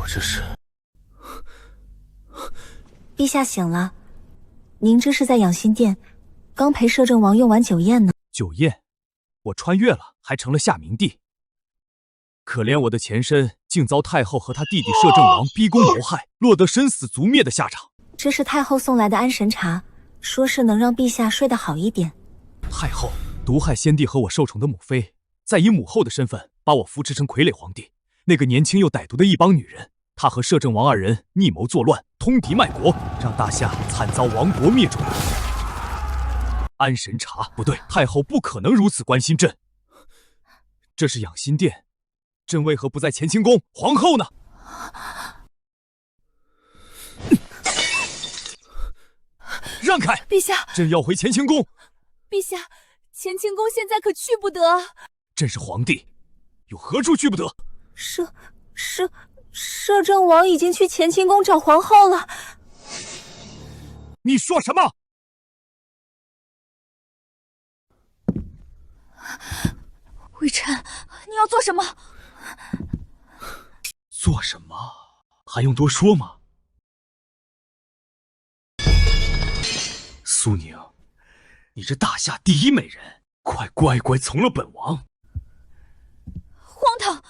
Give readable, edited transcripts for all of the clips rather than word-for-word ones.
我这是……陛下醒了，您这是在养心殿，刚陪摄政王用完酒宴呢。酒宴，我穿越了，还成了夏明帝。可怜我的前身竟遭太后和他弟弟摄政王逼宫谋害，落得身死族灭的下场。这是太后送来的安神茶，说是能让陛下睡得好一点。太后毒害先帝和我受宠的母妃，再以母后的身份把我扶持成傀儡皇帝。那个年轻又歹毒的一帮女人，她和摄政王二人逆谋作乱，通敌卖国，让大夏惨遭亡国灭种。安神茶不对，太后不可能如此关心朕。这是养心殿，朕为何不在乾清宫？皇后呢？让开！陛下，朕要回乾清宫。陛下，乾清宫现在可去不得。朕是皇帝，有何处去不得？摄政王已经去乾清宫找皇后了。你说什么？微臣，你要做什么？做什么？还用多说吗？苏宁，你这大夏第一美人，快乖乖从了本王！荒唐！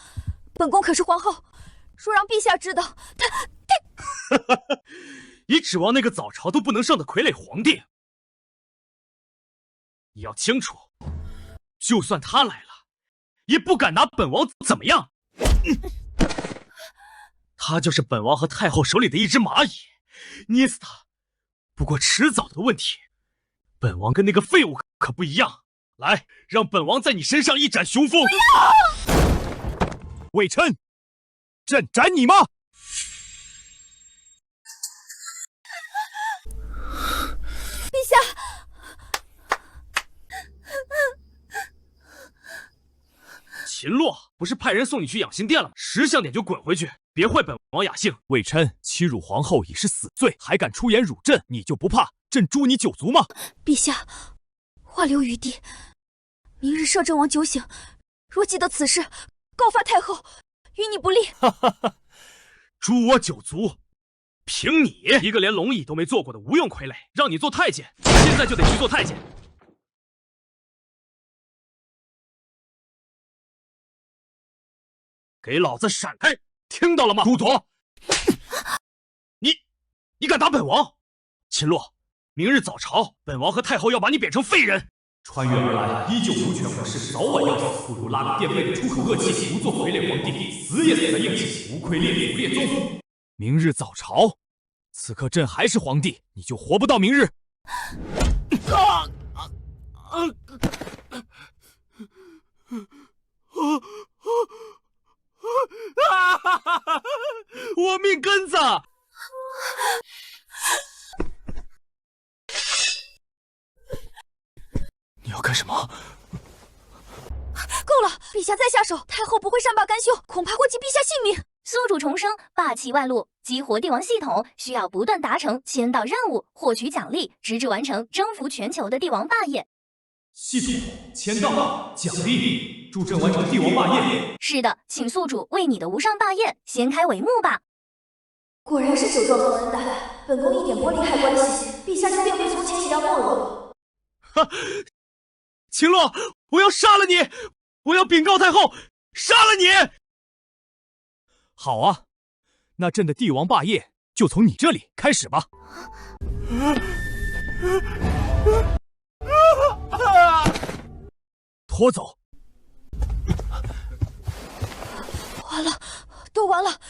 本宫可是皇后，若让陛下知道，他……你指望那个早朝都不能上的傀儡皇帝？你要清楚，就算他来了，也不敢拿本王怎么样。他就是本王和太后手里的一只蚂蚁，捏死他不过迟早的问题。本王跟那个废物可不一样，来，让本王在你身上一展雄风。魏琛，朕斩你吗？陛下。秦洛，不是派人送你去养心殿了吗？识相点就滚回去，别坏本王雅兴。魏琛欺辱皇后已是死罪，还敢出言辱朕，你就不怕朕诛你9族吗？陛下，话留余地。明日摄政王酒醒，若记得此事，告发太后，与你不利。诛我9族，凭你一个连龙椅都没做过的无用傀儡，让你做太监，现在就得去做太监。给老子闪开！听到了吗？朱左，你敢打本王？秦洛，明日早朝，本王和太后要把你贬成废人。穿越而来，依旧无权无势，早晚要死，不如拉个垫背的出口恶气，不做傀儡皇帝，死也死在硬气，无愧列祖列宗。明日早朝，此刻朕还是皇帝，你就活不到明日。我命根子！你要干什么？够了，陛下再下手，太后不会善罢甘休，恐怕祸及陛下性命。宿主重生，霸气外露，激活帝王系统，需要不断达成签到任务，获取奖励，直至完成征服全球的帝王霸业。系统签到奖励，助朕完成帝王霸业。是的，请宿主为你的无上霸业掀开帷幕吧。果然是酒壮怂人胆，本宫一点玻璃害关系，陛下就变回从前一样懦弱。哈，秦洛，我要杀了你！我要禀告太后，杀了你！好啊，那朕的帝王霸业就从你这里开始吧。拖走！完了，都完了！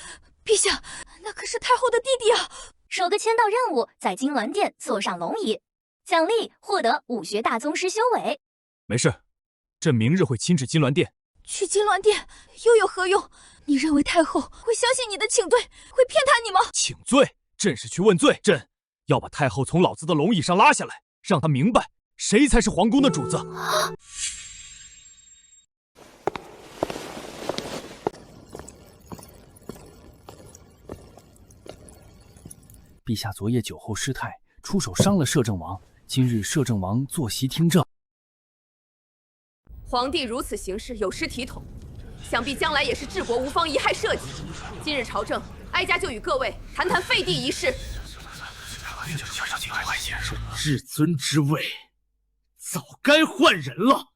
陛下，那可是太后的弟弟啊！首个签到任务，在金銮殿坐上龙椅，奖励获得武学大宗师修为。没事，朕明日会亲至金銮殿。去金銮殿又有何用？你认为太后会相信你的请罪，会偏袒你吗？请罪？朕是去问罪，朕要把太后从老子的龙椅上拉下来，让她明白谁才是皇宫的主子。陛下昨夜酒后失态，出手伤了摄政王。今日摄政王坐席听政。皇帝如此行事，有失体统，想必将来也是治国无方，贻害社稷。今日朝政哀家就与各位谈谈废帝一事。至尊之位，早该换人了。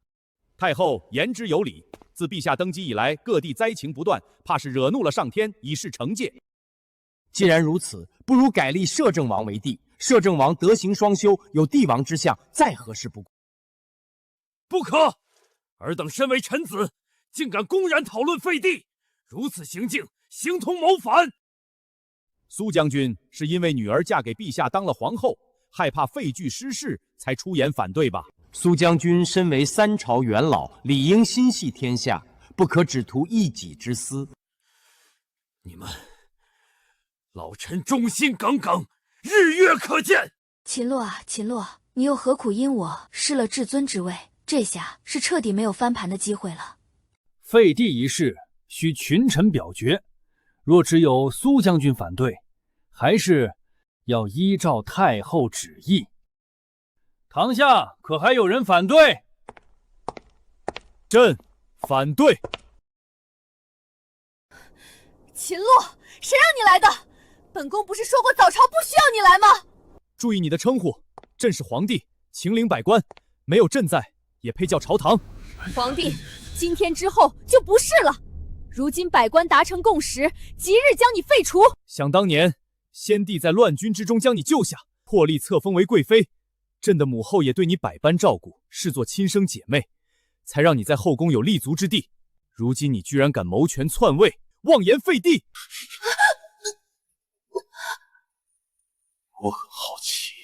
太后言之有理，自陛下登基以来，各地灾情不断，怕是惹怒了上天，以示惩戒。既然如此，不如改立摄政王为帝。摄政王德行双修，有帝王之相，再合适不过。不可！尔等身为臣子，竟敢公然讨论废帝，如此行径，形同谋反。苏将军是因为女儿嫁给陛下当了皇后，害怕废具失势，才出言反对吧？苏将军身为三朝元老，理应心系天下，不可只图一己之私。你们，老臣忠心耿耿，日月可见。秦洛啊，秦洛，你又何苦因我失了至尊之位？这下是彻底没有翻盘的机会了。废帝一事需群臣表决，若只有苏将军反对，还是要依照太后旨意。堂下可还有人反对？朕反对。秦洛，谁让你来的？本宫不是说过早朝不需要你来吗？注意你的称呼，朕是皇帝，请领百官，没有朕在，也配叫朝堂？皇帝，今天之后就不是了。如今百官达成共识，即日将你废除。想当年，先帝在乱军之中将你救下，破例册封为贵妃。朕的母后也对你百般照顾，视作亲生姐妹，才让你在后宫有立足之地。如今你居然敢谋权篡位，妄言废帝！我很好奇，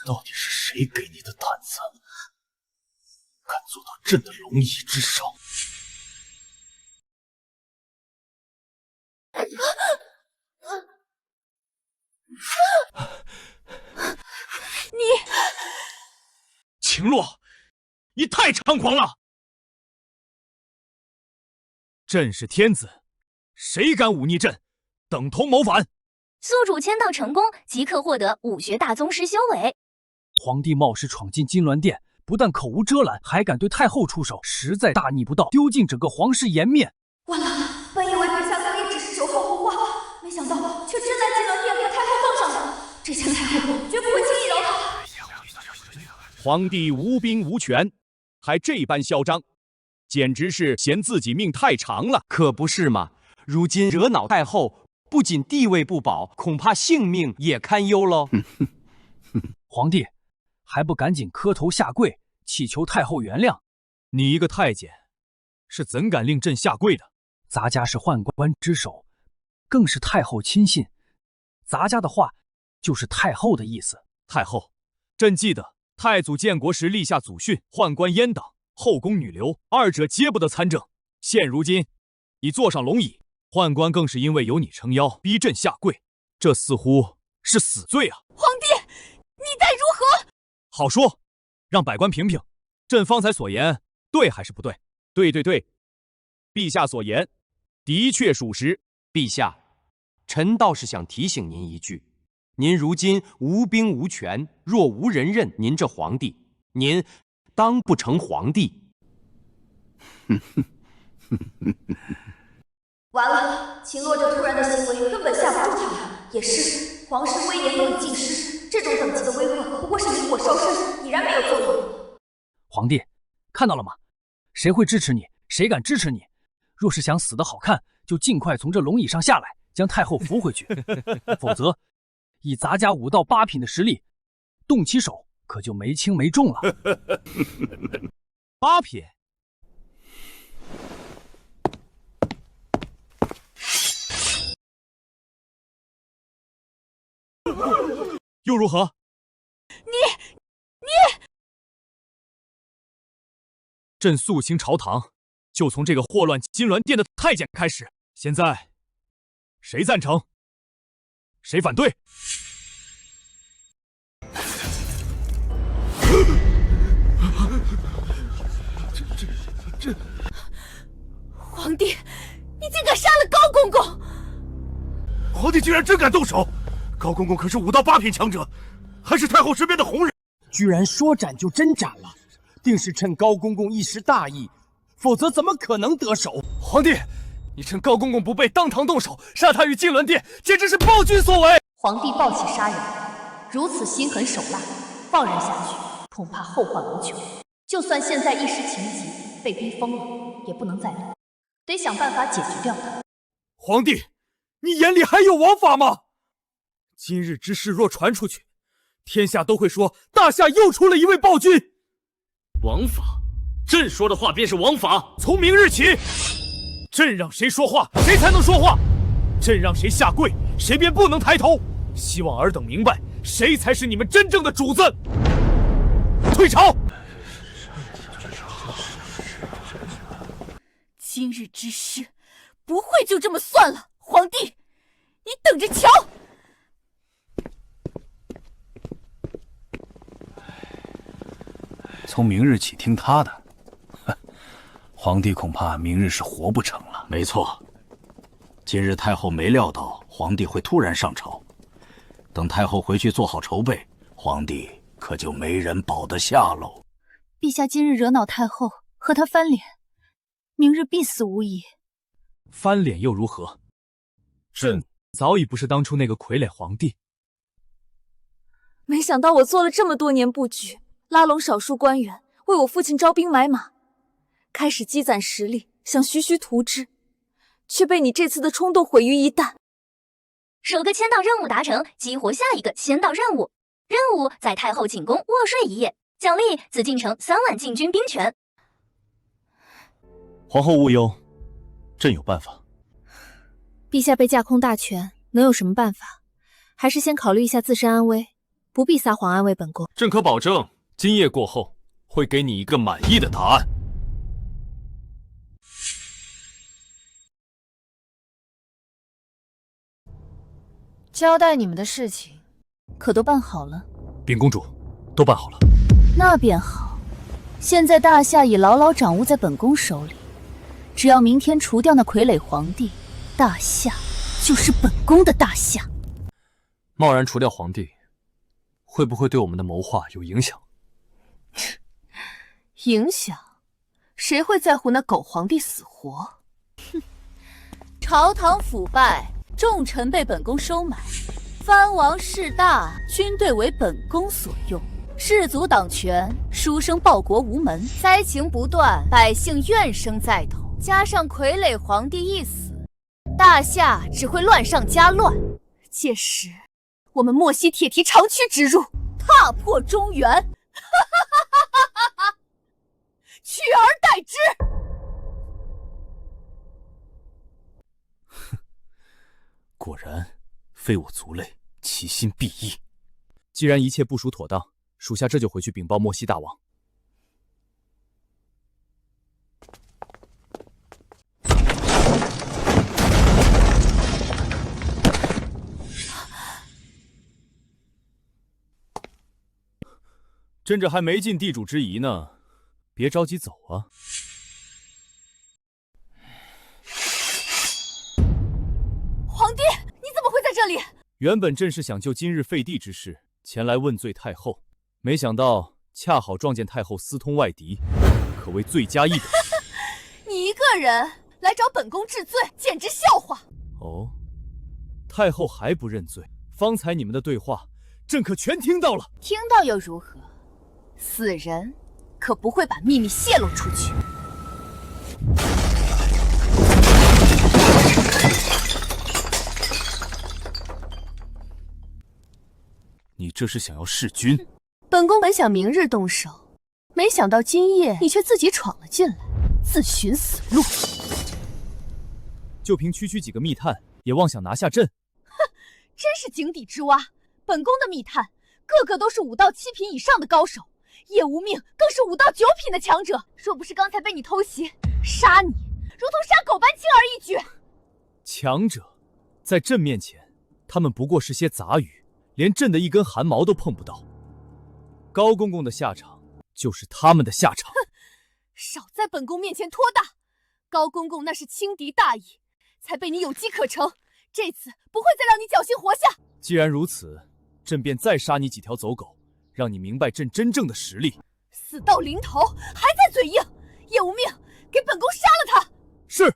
到底是谁给你的胆子，敢坐到朕的龙椅之上？秦洛，你太猖狂了！朕是天子，谁敢忤逆朕，等同谋反。宿主签到成功，即刻获得武学大宗师修为。皇帝冒失闯进金銮殿，不但口无遮拦，还敢对太后出手，实在大逆不道，丢尽整个皇室颜面。完了，本以为陛下可以只是酒后胡话，没想到却真在金銮殿和太后杠上了。这下太后绝不会轻易饶他。皇帝无兵无权，还这般嚣张，简直是嫌自己命太长了。可不是嘛！如今惹恼太后，不仅地位不保，恐怕性命也堪忧喽。皇帝还不赶紧磕头下跪，祈求太后原谅？你一个太监，是怎敢令朕下跪的？咱家是宦官之首，更是太后亲信，咱家的话就是太后的意思。太后，朕记得太祖建国时立下祖训，宦官阉党，后宫女流，二者皆不得参政。现如今你坐上龙椅，宦官更是因为有你撑腰，逼朕下跪，这似乎是死罪啊！皇帝，你待如何？好说，让百官评评，朕方才所言对还是不对？对，陛下所言的确属实。陛下，臣倒是想提醒您一句，您如今无兵无权，若无人认您这皇帝，您当不成皇帝。完了，秦洛这突然的行为根本吓不住他们。也是，皇室威严都已尽失，这种等级的威吓不过是引火烧身，已然没有作用。皇帝，看到了吗？谁会支持你？谁敢支持你？若是想死得好看，就尽快从这龙椅上下来，将太后扶回去。否则，以咱家5到8品的实力，动起手可就没轻没重了。8品。又如何？你，朕肃清朝堂，就从这个祸乱金銮殿的太监开始。现在，谁赞成？谁反对？这，皇帝，你竟敢杀了高公公！皇帝居然真敢动手！高公公可是5到8品强者，还是太后身边的红人，居然说斩就真斩了，定是趁高公公一时大意，否则怎么可能得手？皇帝，你趁高公公不备，当堂动手杀他于金銮殿，简直是暴君所为！皇帝暴起杀人，如此心狠手辣，放任下去，恐怕后患无穷。就算现在一时情急，被逼疯了，也不能再留，得想办法解决掉他。皇帝，你眼里还有王法吗？今日之事若传出去，天下都会说大夏又出了一位暴君。王法，朕说的话便是王法。从明日起，朕让谁说话，谁才能说话；朕让谁下跪，谁便不能抬头。希望尔等明白，谁才是你们真正的主子。退朝！今日之事不会就这么算了，皇帝，你等着瞧！从明日起听他的，皇帝恐怕明日是活不成了。没错，今日太后没料到皇帝会突然上朝，等太后回去做好筹备，皇帝可就没人保得下喽。陛下今日惹恼太后，和她翻脸，明日必死无疑。翻脸又如何？朕早已不是当初那个傀儡皇帝。没想到我做了这么多年布局，拉拢少数官员，为我父亲招兵买马，开始积攒实力，想徐徐图之，却被你这次的冲动毁于一旦。首个签到任务达成，激活下一个签到任务。任务在太后寝宫卧睡一夜，奖励紫禁城3万禁军兵权。皇后勿忧，朕有办法。陛下被架空大权，能有什么办法？还是先考虑一下自身安危，不必撒谎安慰本宫。朕可保证，今夜过后会给你一个满意的答案。交代你们的事情，可都办好了？禀公主，都办好了。那便好。现在大夏已牢牢掌握在本宫手里，只要明天除掉那傀儡皇帝，大夏就是本宫的大夏。贸然除掉皇帝，会不会对我们的谋划有影响？影响？谁会在乎那狗皇帝死活？哼！朝堂腐败，重臣被本宫收买，藩王势大，军队为本宫所用，士族党权，书生报国无门，灾情不断，百姓怨声载头。加上傀儡皇帝一死，大夏只会乱上加乱。届时，我们莫西铁蹄长驱直入，踏破中原，取而代之。果然，非我族类，其心必异。既然一切部署妥当，属下这就回去禀报莫西大王。朕这还没尽地主之谊呢，别着急走啊。皇帝，你怎么会在这里？原本朕是想就今日废帝之事前来问罪太后，没想到恰好撞见太后私通外敌，可谓罪加一等。你一个人来找本宫治罪，简直笑话！哦，太后还不认罪？方才你们的对话，朕可全听到了。听到又如何？死人可不会把秘密泄露出去。你这是想要弑君？本宫本想明日动手，没想到今夜你却自己闯了进来，自寻死路。就凭区区几个密探，也妄想拿下朕？哼，真是井底之蛙！本宫的密探，个个都是5到7品以上的高手。叶无命更是5到9品的强者，若不是刚才被你偷袭，杀你如同杀狗般轻而易举。强者，在朕面前，他们不过是些杂鱼，连朕的一根汗毛都碰不到。高公公的下场，就是他们的下场。哼，少在本宫面前托大！高公公那是轻敌大意，才被你有机可乘。这次不会再让你侥幸活下。既然如此，朕便再杀你几条走狗，让你明白朕真正的实力。死到临头还在嘴硬，叶无命，给本宫杀了他！是。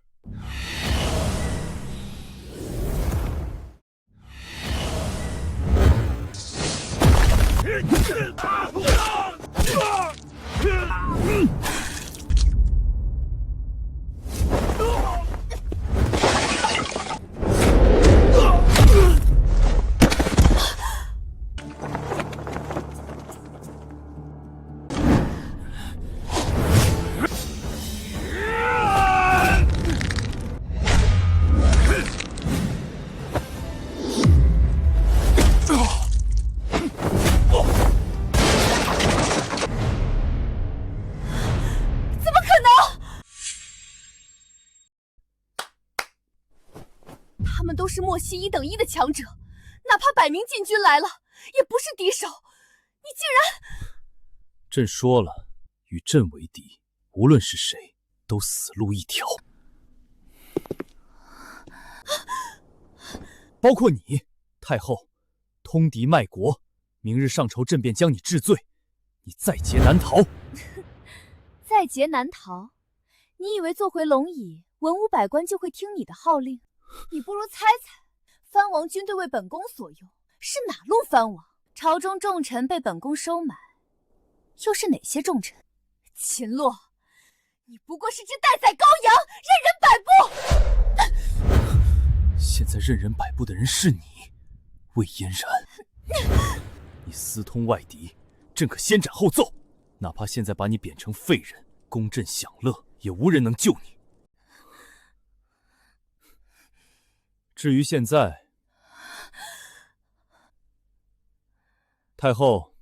们都是莫西1等1的强者，哪怕百名禁军来了，也不是敌手。你竟然……朕说了，与朕为敌，无论是谁，都死路一条。包括你，太后，通敌卖国，明日上朝，朕便将你治罪，你在劫难逃。在劫难逃？你以为坐回龙椅，文武百官就会听你的号令？你不如猜猜，藩王军队为本宫所用，是哪路藩王？朝中重臣被本宫收买，又是哪些重臣？秦洛，你不过是只待宰羔羊，任人摆布。现在任人摆布的人是你，魏嫣然。你私通外敌，朕可先斩后奏。哪怕现在把你贬成废人，供朕享乐，也无人能救你。至于现在，太后，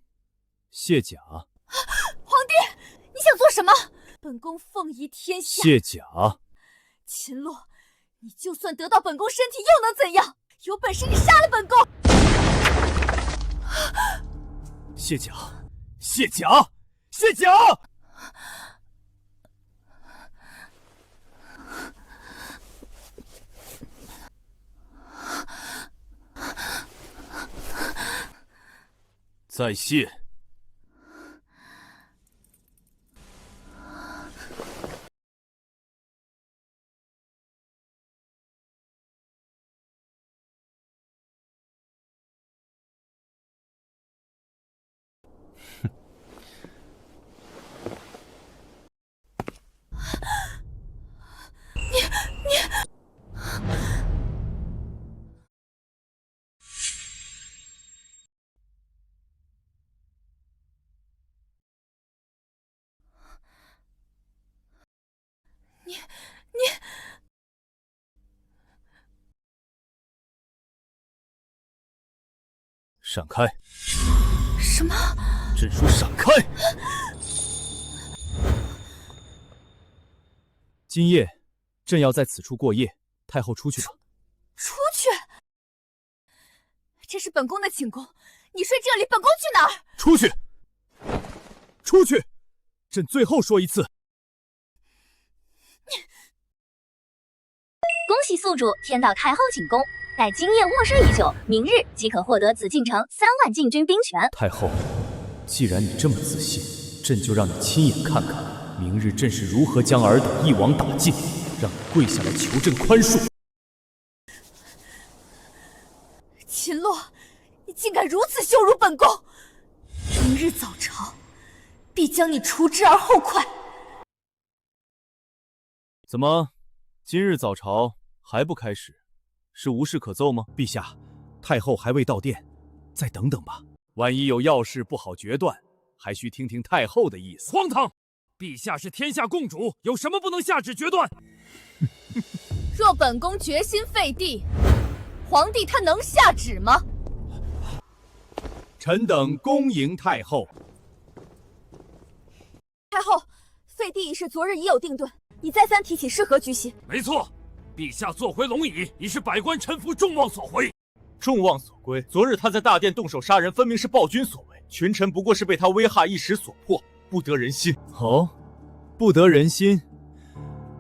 卸甲。皇帝，你想做什么？本宫奉仪天下。卸甲。秦洛，你就算得到本宫身体又能怎样？有本事你杀了本宫！卸甲，卸甲，卸甲！再卸。闪开！什么？朕说闪开！今夜，朕要在此处过夜。太后出去吧。出去？这是本宫的寝宫，你睡这里，本宫去哪儿？出去！出去！朕最后说一次。恭喜宿主天道太后寝宫，待今夜卧睡已久，明日即可获得紫禁城3万禁军兵权。太后，既然你这么自信，朕就让你亲眼看看，明日朕是如何将尔等一网打尽，让你跪下来求朕宽恕。秦洛，你竟敢如此羞辱本宫！明日早朝，必将你除之而后快。怎么，今日早朝还不开始？是无事可奏吗？陛下，太后还未到殿，再等等吧。万一有要事不好决断，还需听听太后的意思。荒唐！陛下是天下共主，有什么不能下旨决断？若本宫决心废帝，皇帝他能下旨吗？臣等恭迎太后。太后，废帝一事昨日已有定论，你再三提起是何居心？没错，陛下坐回龙椅，已是百官臣服众望所归。众望所归。昨日他在大殿动手杀人，分明是暴君所为，群臣不过是被他威吓一时所迫，不得人心。哦，不得人心？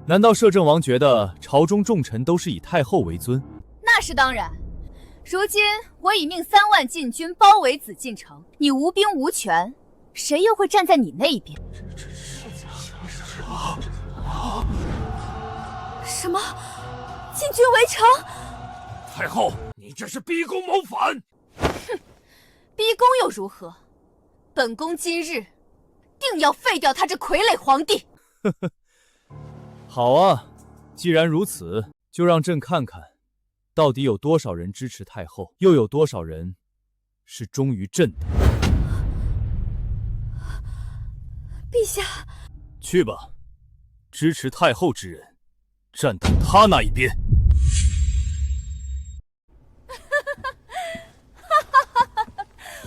难道摄政王觉得朝中重臣都是以太后为尊？那是当然。如今我已命3万禁军包围紫禁城，你无兵无权，谁又会站在你那一边？什么？禁军围城？太后，你这是逼宫谋反！哼，逼宫又如何？本宫今日定要废掉他这傀儡皇帝！呵呵，好啊，既然如此，就让朕看看，到底有多少人支持太后，又有多少人是忠于朕的。陛下，去吧，支持太后之人，站到他那一边。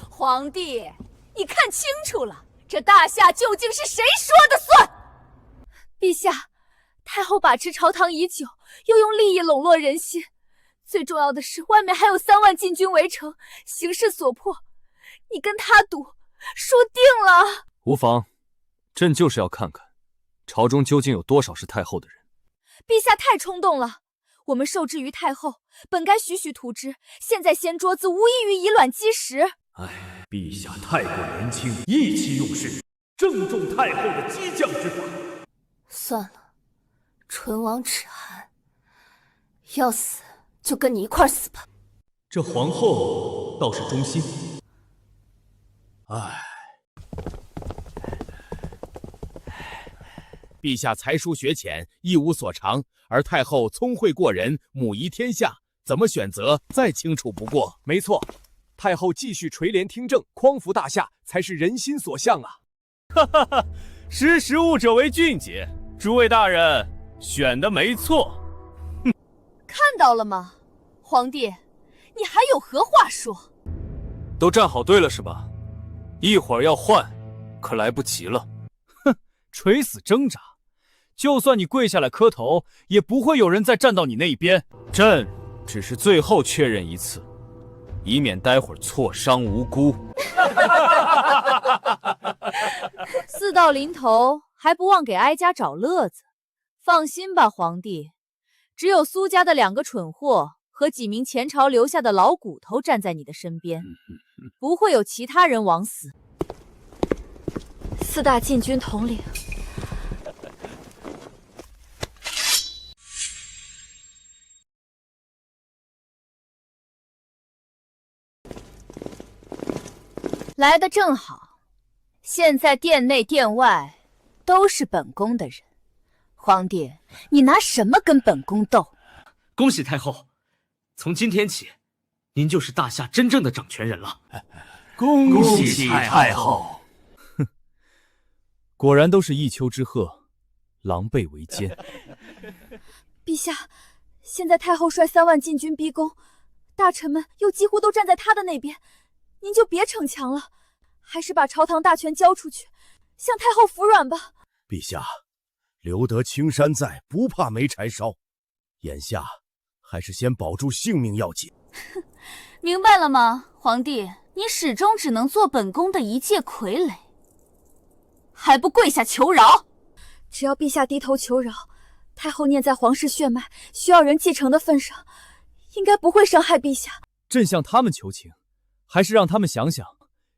皇帝，你看清楚了，这大夏究竟是谁说的算？陛下，太后把持朝堂已久，又用利益笼络人心，最重要的是，外面还有3万禁军围城，形势所迫，你跟他赌，输定了。无妨，朕就是要看看，朝中究竟有多少是太后的人。陛下太冲动了，我们受制于太后，本该徐徐图之，现在掀桌子，无异于以卵击石。唉，陛下太过年轻，意气用事，正中太后的激将之法。算了，唇亡齿寒，要死就跟你一块死吧。这皇后倒是忠心。唉，陛下才疏学浅，一无所长，而太后聪慧过人，母仪天下，怎么选择再清楚不过。没错，太后继续垂帘听政，匡扶大夏，才是人心所向啊！哈哈哈，识时务者为俊杰，诸位大人选的没错。看到了吗，皇帝，你还有何话说？都站好队了是吧？一会儿要换，可来不及了。哼，垂死挣扎，就算你跪下来磕头，也不会有人再站到你那一边。朕只是最后确认一次，以免待会儿挫伤无辜。事到临头，还不忘给哀家找乐子。放心吧，皇帝，只有苏家的2个蠢货和几名前朝留下的老骨头站在你的身边，不会有其他人枉死。4大禁军统领，来得正好，现在殿内殿外都是本宫的人。皇帝，你拿什么跟本宫斗？恭喜太后，从今天起，您就是大夏真正的掌权人了。恭喜太后！哼，果然都是一丘之貉，狼狈为奸。陛下，现在太后率3万禁军逼宫，大臣们又几乎都站在他的那边，您就别逞强了，还是把朝堂大权交出去，向太后服软吧。陛下，留得青山在，不怕没柴烧。眼下还是先保住性命要紧。明白了吗，皇帝？你始终只能做本宫的一介傀儡，还不跪下求饶？只要陛下低头求饶，太后念在皇室血脉需要人继承的份上，应该不会伤害陛下。朕向他们求情，还是让他们想想，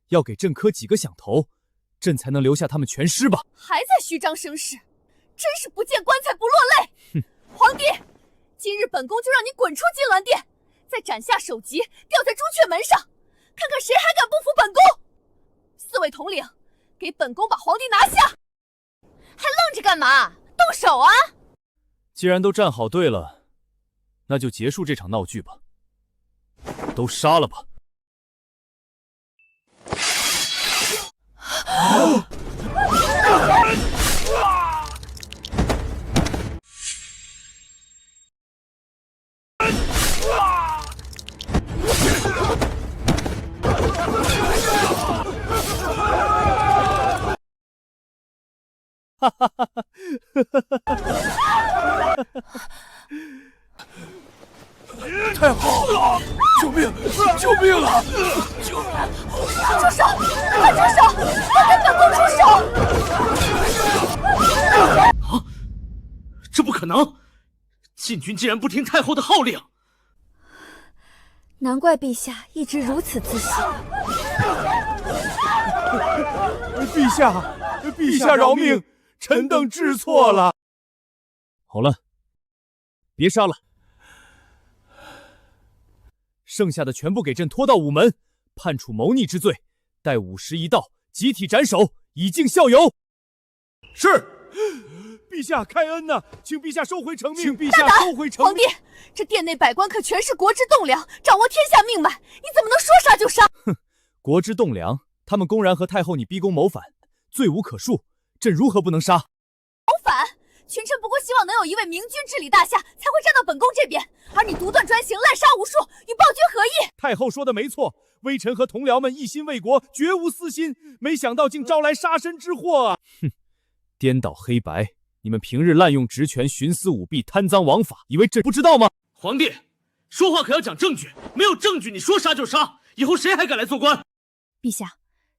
要给朕磕几个响头，朕才能留下他们全尸吧。还在虚张声势，真是不见棺材不落泪。哼，皇帝，今日本宫就让你滚出金銮殿，再斩下首级，吊在朱雀门上，看看谁还敢不服本宫。4位统领，给本宫把皇帝拿下！还愣着干嘛？动手啊！既然都站好队了，那就结束这场闹剧吧。都杀了吧！哈哈哈哈！太后，救命！救命啊！救命！住手！快住手！快给本宫住手！啊！这不可能！禁军竟然不听太后的号令！难怪陛下一直如此自信。陛下饶命！臣等知错了。好了，别杀了，剩下的全部给朕拖到午门，判处谋逆之罪，待午时一到，集体斩首，以敬校友。是。陛下开恩呐，请陛下收回成命！请陛下收回成命！皇帝，这殿内百官可全是国之栋梁，掌握天下命脉，你怎么能说杀就杀？哼，国之栋梁，他们公然和太后你逼宫谋反，罪无可恕，朕如何不能杀？谋反？群臣不过希望能有一位明君治理大夏，才会站到本宫这边，而你独断专行，滥杀无数，与暴君何异？太后说的没错，微臣和同僚们一心为国，绝无私心，没想到竟招来杀身之祸啊！哼，颠倒黑白，你们平日滥用职权，徇私舞弊，贪赃枉法，以为朕不知道吗？皇帝，说话可要讲证据，没有证据你说杀就杀，以后谁还敢来做官？陛下，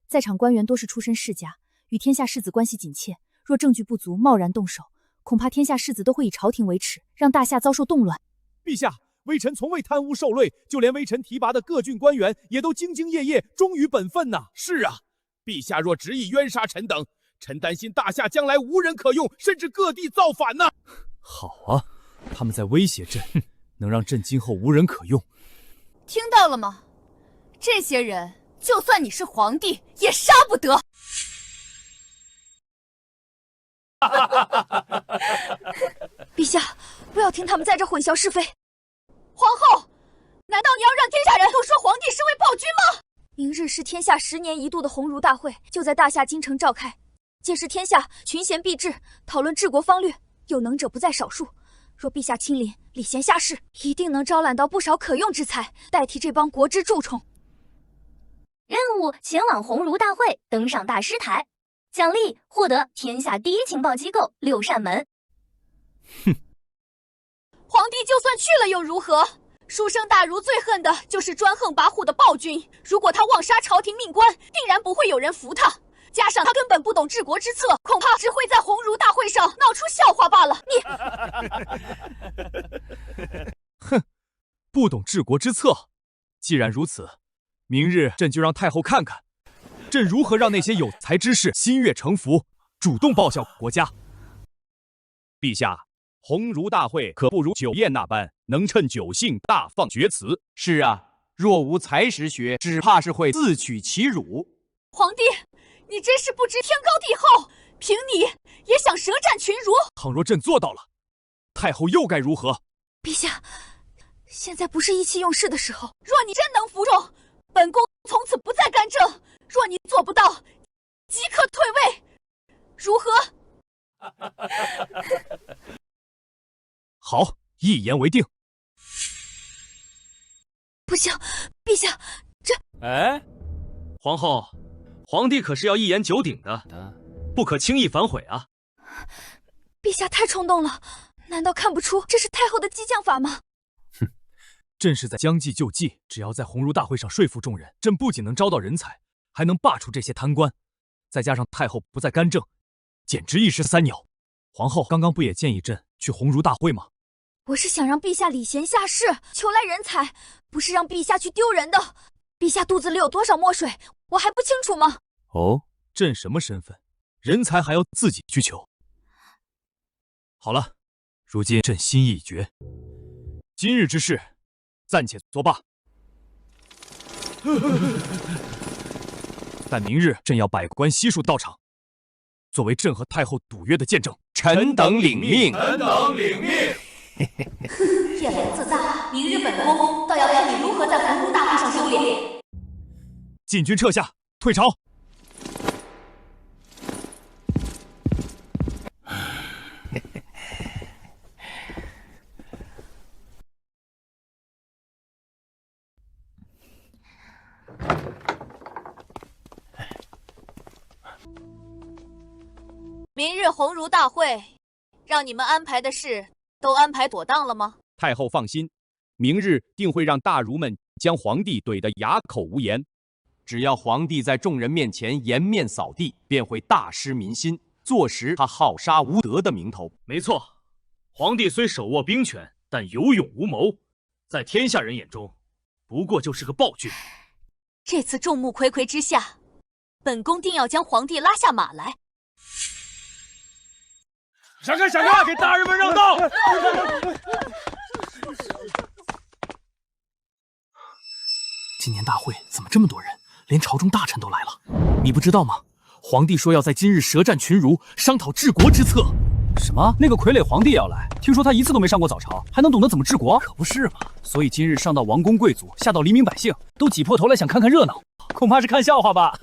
在场官员多是出身世家，与天下世子关系紧切，若证据不足，贸然动手，恐怕天下世子都会以朝廷为耻，让大夏遭受动乱。陛下，微臣从未贪污受贿，就连微臣提拔的各郡官员也都兢兢业业，忠于本分呐。是啊，陛下若执意冤杀臣等，臣担心大夏将来无人可用，甚至各地造反呐。好啊，他们在威胁朕，能让朕今后无人可用。听到了吗？这些人，就算你是皇帝，也杀不得。陛下，不要听他们在这混淆是非。皇后，难道你要让天下人都说皇帝是位暴君吗？明日是天下10年一度的鸿儒大会，就在大夏京城召开。届时天下群贤毕至，讨论治国方略，有能者不在少数。若陛下亲临，礼贤下士，一定能招揽到不少可用之才，代替这帮国之蛀虫。任务：前往鸿儒大会，登上大师台。奖励：获得天下第一情报机构6扇门。皇帝就算去了又如何？书生大儒最恨的就是专横跋扈的暴君。如果他妄杀朝廷命官，定然不会有人服他。加上他根本不懂治国之策，恐怕只会在鸿儒大会上闹出笑话罢了。哼，不懂治国之策。既然如此，明日朕就让太后看看，朕如何让那些有才之士心悦诚服，主动报效国家。陛下，鸿儒大会可不如酒宴那般，能趁酒兴大放厥词。是啊，若无才识学，只怕是会自取其辱。皇帝，你真是不知天高地厚，凭你也想舌战群儒？倘若朕做到了，太后又该如何？陛下，现在不是意气用事的时候。若你真能服众，本宫从此不再干政；若你做不到，即刻退位，如何？好，一言为定。不行，陛下，这……哎，皇后，皇帝可是要一言九鼎的，不可轻易反悔啊！陛下太冲动了，难道看不出这是太后的激将法吗？哼，朕是在将计就计，只要在鸿儒大会上说服众人，朕不仅能招到人才，还能罢黜这些贪官。再加上太后不再干政，简直一石三鸟。皇后刚刚不也建议朕去鸿儒大会吗？我是想让陛下礼贤下士，求来人才，不是让陛下去丢人的。陛下肚子里有多少墨水，我还不清楚吗？哦，朕什么身份？人才还要自己去求？好了，如今朕心意已决，今日之事暂且作罢。但明日朕要百官悉数到场，作为朕和太后赌约的见证。臣等领命。臣等领命。夜来自大，明日本宫倒要看你如何在鸿儒大会上丢脸。禁军撤下，退朝。明日鸿儒大会，让你们安排的事都安排妥当了吗？太后放心，明日定会让大儒们将皇帝怼得哑口无言。只要皇帝在众人面前颜面扫地，便会大失民心，坐实他好杀无德的名头。没错，皇帝虽手握兵权，但有勇无谋，在天下人眼中，不过就是个暴君。这次众目睽睽之下，本宫定要将皇帝拉下马来。闪开，闪开，给大人们让道！今年大会怎么这么多人？连朝中大臣都来了。你不知道吗？皇帝说要在今日舌战群儒，商讨治国之策。什么？那个傀儡皇帝也要来？听说他一次都没上过早朝，还能懂得怎么治国？可不是嘛！所以今日上到王公贵族，下到黎民百姓，都挤破头来想看看热闹，恐怕是看笑话吧。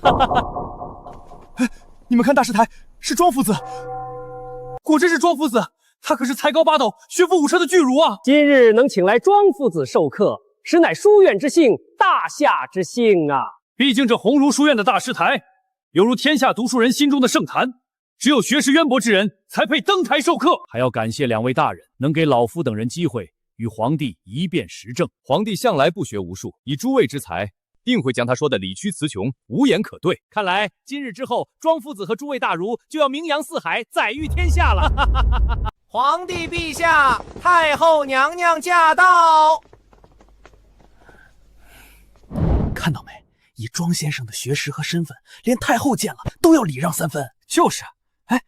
哎，你们看大师台，是庄夫子。果真是庄夫子，他可是才高八斗、学富五车的巨儒啊！今日能请来庄夫子授课，实乃书院之幸，大夏之幸啊！毕竟这鸿儒书院的大师台，犹如天下读书人心中的圣坛，只有学识渊博之人才配登台授课。还要感谢2位大人，能给老夫等人机会，与皇帝一辩时政。皇帝向来不学无术，以诸位之才，定会将他说的理屈词穷，无言可对。看来今日之后，庄夫子和诸位大儒就要名扬四海，载誉天下了。皇帝陛下，太后娘娘驾到！看到没？以庄先生的学识和身份，连太后见了都要礼让3分。就是，哎，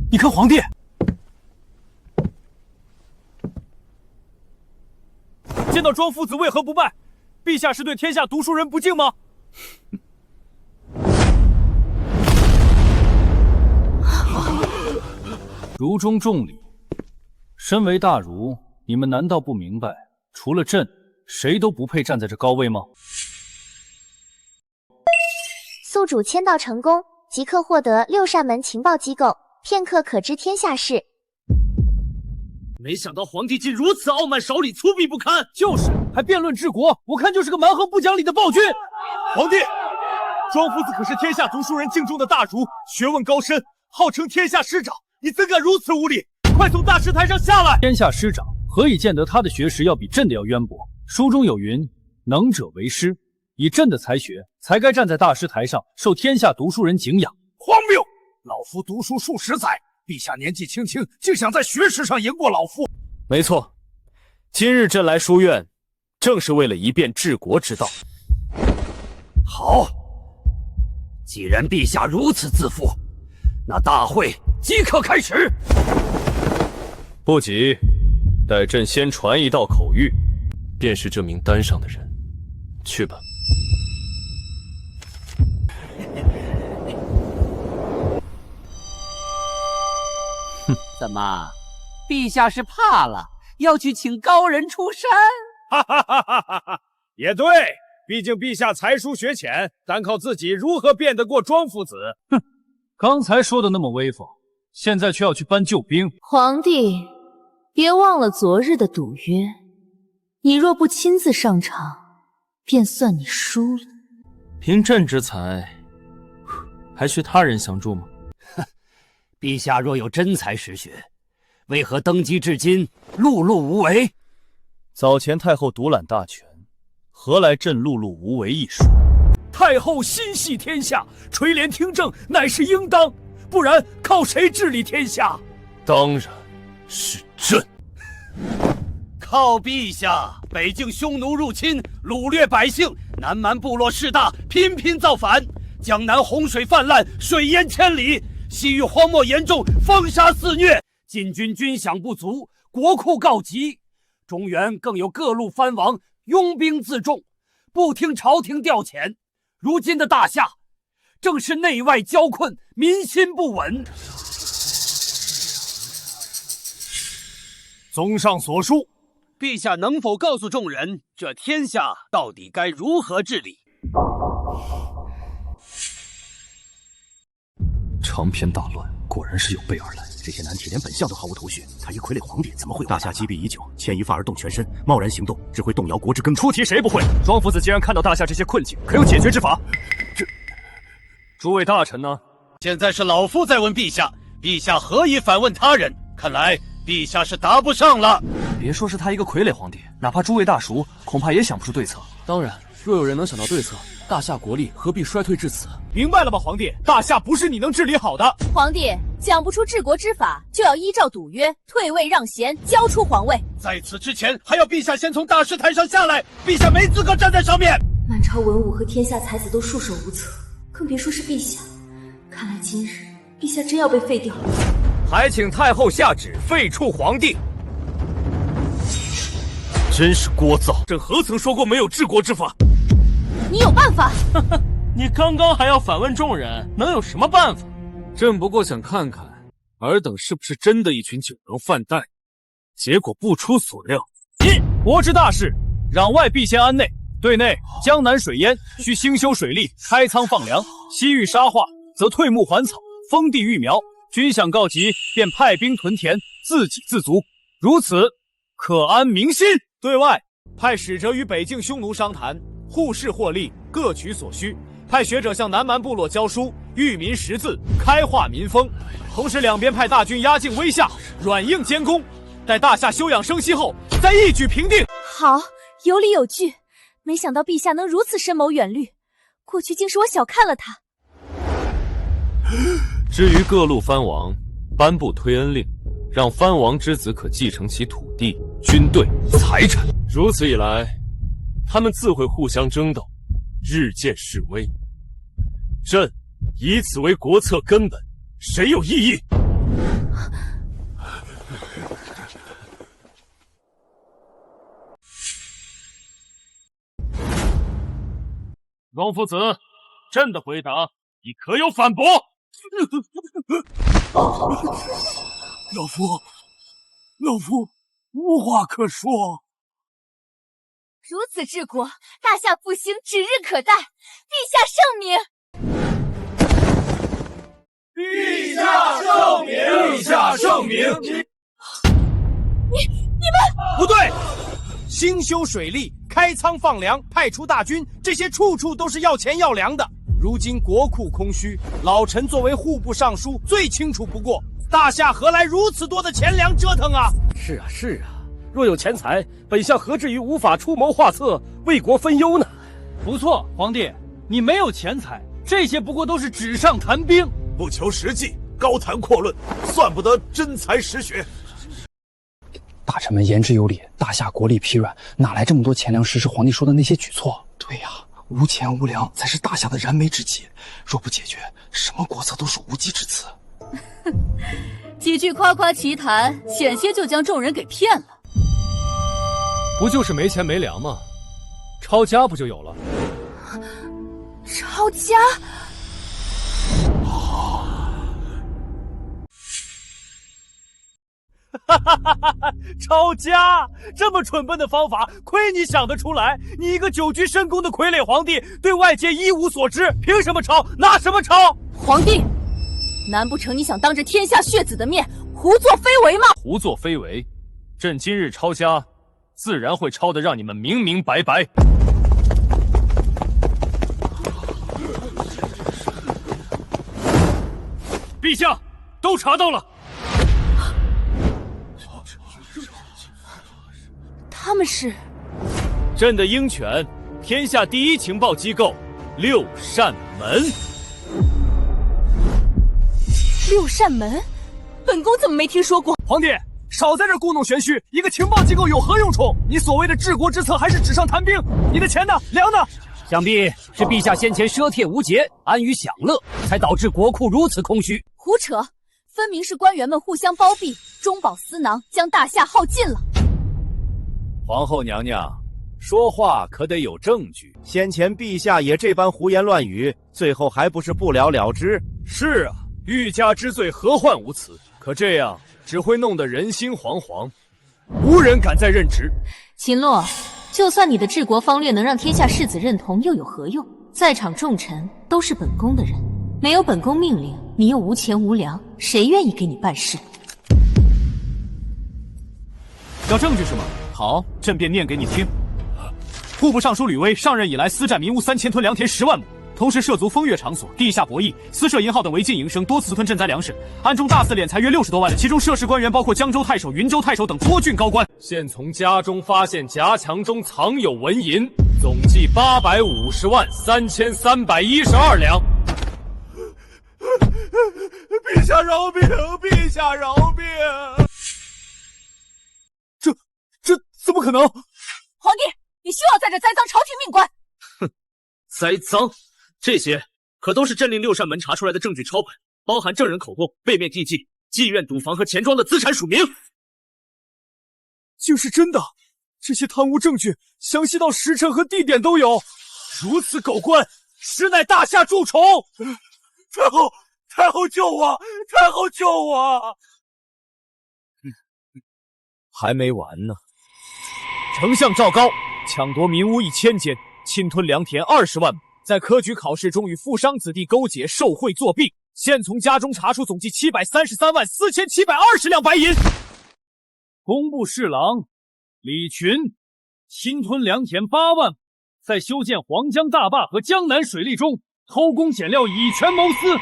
你看皇帝。见到庄夫子为何不拜？陛下是对天下读书人不敬吗？儒中重礼，身为大儒，你们难道不明白，除了朕，谁都不配站在这高位吗？宿主签到成功，即刻获得6扇门情报机构，片刻可知天下事。没想到皇帝竟如此傲慢少礼，粗鄙不堪。就是，还辩论治国，我看就是个蛮横不讲理的暴君。皇帝，庄夫子可是天下读书人敬重的大儒，学问高深，号称天下师长，你怎敢如此无礼？快从大师台上下来！天下师长何以见得他的学识要比朕的要渊博？书中有云，能者为师。以朕的才学，才该站在大师台上，受天下读书人敬仰。荒谬！老夫读书数十载，陛下年纪轻轻，竟想在学识上赢过老夫。没错，今日朕来书院，正是为了一辩治国之道。好，既然陛下如此自负，那大会即刻开始。不急，待朕先传一道口谕，便是这名单上的人。去吧。怎么，陛下是怕了，要去请高人出山？哈哈哈哈哈！也对，毕竟陛下才疏学浅，单靠自己如何辩得过庄夫子？哼，刚才说的那么威风，现在却要去搬救兵。皇帝，别忘了昨日的赌约，你若不亲自上场，便算你输了。凭朕之才，还需他人相助吗？陛下若有真才实学，为何登基至今碌碌无为？早前太后独揽大权，何来朕碌碌无为一说？太后心系天下，垂帘听政乃是应当，不然靠谁治理天下？当然是朕。靠陛下！北境匈奴入侵，掳掠百姓，南蛮部落势大，频频造反。江南洪水泛滥，水淹千里。西域荒漠严重，风沙肆虐，晋军军饷不足，国库告急。中原更有各路藩王拥兵自重，不听朝廷调遣。如今的大夏，正是内外交困，民心不稳。综上所述，陛下能否告诉众人，这天下到底该如何治理？长篇大论，果然是有备而来。这些难题连本相都毫无头绪，他一傀儡皇帝怎么会有？大夏积弊已久，牵一发而动全身，贸然行动只会动摇国之根。出题谁不会？庄夫子既然看到大夏这些困境，可有解决之法？诸位大臣呢？现在是老夫在问陛下，陛下何以反问他人？看来陛下是答不上了。别说是他一个傀儡皇帝，哪怕诸位大熟，恐怕也想不出对策。当然，若有人能想到对策，大夏国力何必衰退至此？明白了吧，皇帝？大夏不是你能治理好的。皇帝讲不出治国之法，就要依照赌约退位让贤，交出皇位。在此之前，还要陛下先从大师台上下来，陛下没资格站在上面。满朝文武和天下才子都束手无策，更别说是陛下。看来今日陛下真要被废掉了。还请太后下旨废黜皇帝。真是聒噪！朕何曾说过没有治国之法？你有办法？你刚刚还要反问众人，能有什么办法？朕不过想看看尔等是不是真的一群酒囊饭袋。结果不出所料，国之大事，攘外必先安内。对内，江南水淹，需兴修水利，开仓放粮；西域沙化，则退牧还草，封地育苗。军饷告急，便派兵屯田，自给自足。如此，可安民心。对外，派使者与北境匈奴商谈，互市获利，各取所需。派学者向南蛮部落教书，育民识字，开化民风。同时，两边派大军压境威吓，软硬兼攻。待大夏休养生息后，再一举平定。好，有理有据。没想到陛下能如此深谋远虑，过去竟是我小看了他。至于各路藩王，颁布推恩令，让藩王之子可继承其土地、军队、财产。如此一来，他们自会互相争斗，日渐式微。朕以此为国策根本，谁有异议？王夫子，朕的回答你可有反驳？老夫无话可说。如此治国，大夏复兴指日可待。陛下圣明！陛下圣明！陛下圣明！你们不对！兴修水利，开仓放粮，派出大军，这些处处都是要钱要粮的。如今国库空虚，老臣作为户部尚书最清楚不过，大夏何来如此多的钱粮折腾啊？是啊，若有钱财，本相何至于无法出谋划策，为国分忧呢？不错，皇帝，你没有钱财，这些不过都是纸上谈兵，不求实际，高谈阔论，算不得真才实学。大臣们言之有理，大夏国力疲软，哪来这么多钱粮实施皇帝说的那些举措？对呀，无钱无粮才是大夏的燃眉之急。若不解决，什么国策都是无济之辞。几句夸夸其谈，险些就将众人给骗了。不就是没钱没粮吗？抄家不就有了？抄家？抄家，这么蠢笨的方法，亏你想得出来！你一个久居深宫的傀儡皇帝，对外界一无所知，凭什么抄？拿什么抄？皇帝，难不成你想当着天下血子的面胡作非为吗？胡作非为，朕今日抄家，自然会抄得让你们明明白白。陛下，都查到了。他们是朕的鹰犬，天下第一情报机构六扇门。六扇门，本宫怎么没听说过？皇帝，少在这故弄玄虚，一个情报机构有何用处？你所谓的治国之策还是纸上谈兵？你的钱呢？粮呢？想必是陛下先前奢帖无节，安于享乐，才导致国库如此空虚。胡扯！分明是官员们互相包庇，中饱私囊，将大夏耗尽了。皇后娘娘，说话可得有证据。先前陛下也这般胡言乱语，最后还不是不了了之？是啊，欲加之罪，何患无辞？可这样只会弄得人心惶惶，无人敢再任职。秦洛，就算你的治国方略能让天下士子认同，又有何用？在场众臣都是本宫的人，没有本宫命令，你又无钱无粮，谁愿意给你办事？要证据是吗？好，朕便念给你听。户部尚书吕威上任以来，私占民屋3000吨，良田10万亩，同时涉足风月场所、地下博弈、私设银号等违禁营生，多次私吞赈灾粮食，暗中大肆敛财约60多万，其中涉事官员包括江州太守、云州太守等多郡高官。现从家中发现夹墙中藏有纹银，总计850万3312两。陛下饶命！陛下饶命！这怎么可能？皇帝，你休要在这栽赃朝廷命官！哼，栽赃，这些可都是朕令六扇门查出来的证据抄本，包含证人口供、背面地记、妓院、赌房和钱庄的资产署名。竟是真的！这些贪污证据详细到时辰和地点都有。如此狗官，实乃大夏蛀虫！太后救我！太后救我！还没完呢。丞相赵高抢夺民屋1000间，侵吞良田20万亩，在科举考试中与富商子弟勾结受贿作弊，现从家中查出总计733万4720两白银。工部侍郎李群侵吞良田8万亩，在修建黄江大坝和江南水利中偷工减料，以权谋私。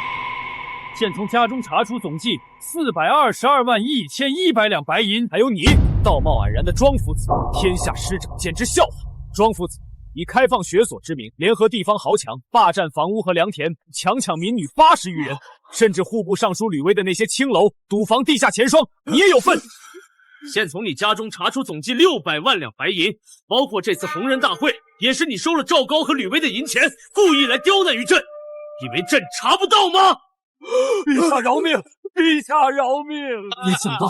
现从家中查出总计4221100两白银。还有你，道貌岸然的庄夫子，天下师长简直笑话。庄夫子以开放学所之名，联合地方豪强，霸占房屋和良田，强抢民女80余人，甚至户部尚书吕威的那些青楼，堵防地下钱庄，你也有份。现从你家中查出总计600万两白银，包括这次红人大会，也是你收了赵高和吕威的银钱，故意来刁难于朕，以为朕查不到吗？陛下饶命！陛下饶命！没想到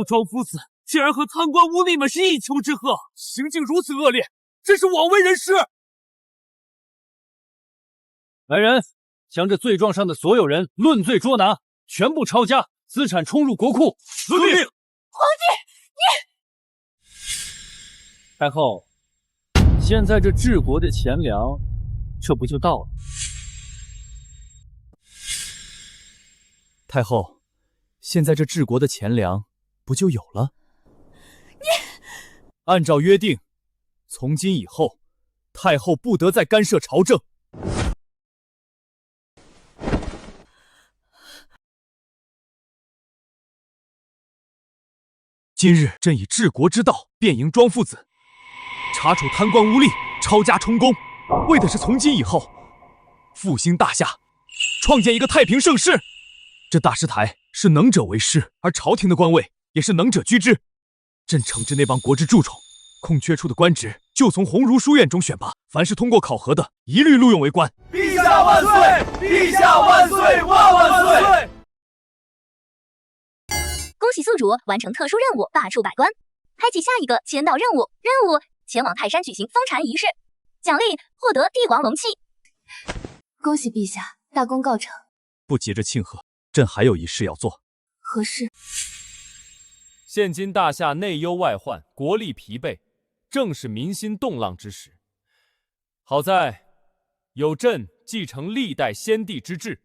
庄夫子竟然和贪官污吏们是一丘之貉，行径如此恶劣，真是枉为人师！来人，将这罪状上的所有人论罪捉拿，全部抄家，资产充入国库。遵命。皇帝，太后，现在这治国的钱粮，这不就到了？太后，现在这治国的钱粮不就有了？你按照约定，从今以后，太后不得再干涉朝政。今日朕以治国之道辩迎庄父子，查处贪官污吏，抄家充公，为的是从今以后复兴大夏，创建一个太平盛世。这大师台是能者为师，而朝廷的官位也是能者居之。朕惩治那帮国之蛀虫，空缺出的官职就从鸿儒书院中选拔，凡是通过考核的，一律录用为官。陛下万岁！陛下万岁！万万岁！恭喜宿主完成特殊任务，罢黜百官，开启下一个签到任务。任务：前往泰山举行封禅仪式，奖励获得帝王龙器。恭喜陛下，大功告成。不急着庆贺，朕还有一事要做。何事？现今大夏内忧外患，国力疲惫，正是民心动荡之时。好在有朕继承历代先帝之制，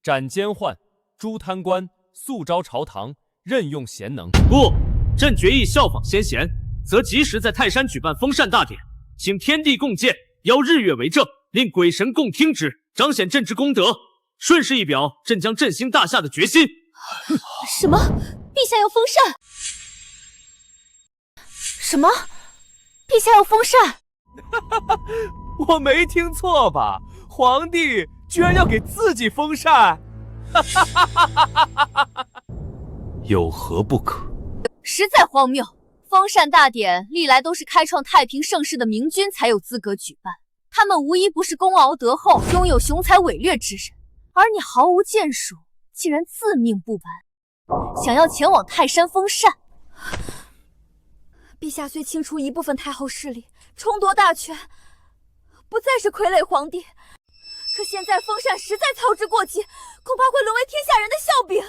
斩奸宦、诛贪官，肃昭朝堂，任用贤能。不，朕决意效仿先贤，则及时在泰山举办封禅大典，请天地共鉴，邀日月为证，令鬼神共听之，彰显朕之功德，顺势一表朕将振兴大夏的决心。什么？陛下要封禅？什么？陛下要封禅？我没听错吧？皇帝居然要给自己封禅？有何不可？实在荒谬！封禅大典历来都是开创太平盛世的明君才有资格举办，他们无一不是功熬德厚，拥有雄才伟略之人，而你毫无建树，竟然自命不凡，想要前往泰山封禅。陛下虽清除一部分太后势力，重夺大权，不再是傀儡皇帝，可现在封禅实在操之过急，恐怕会沦为天下人的笑柄。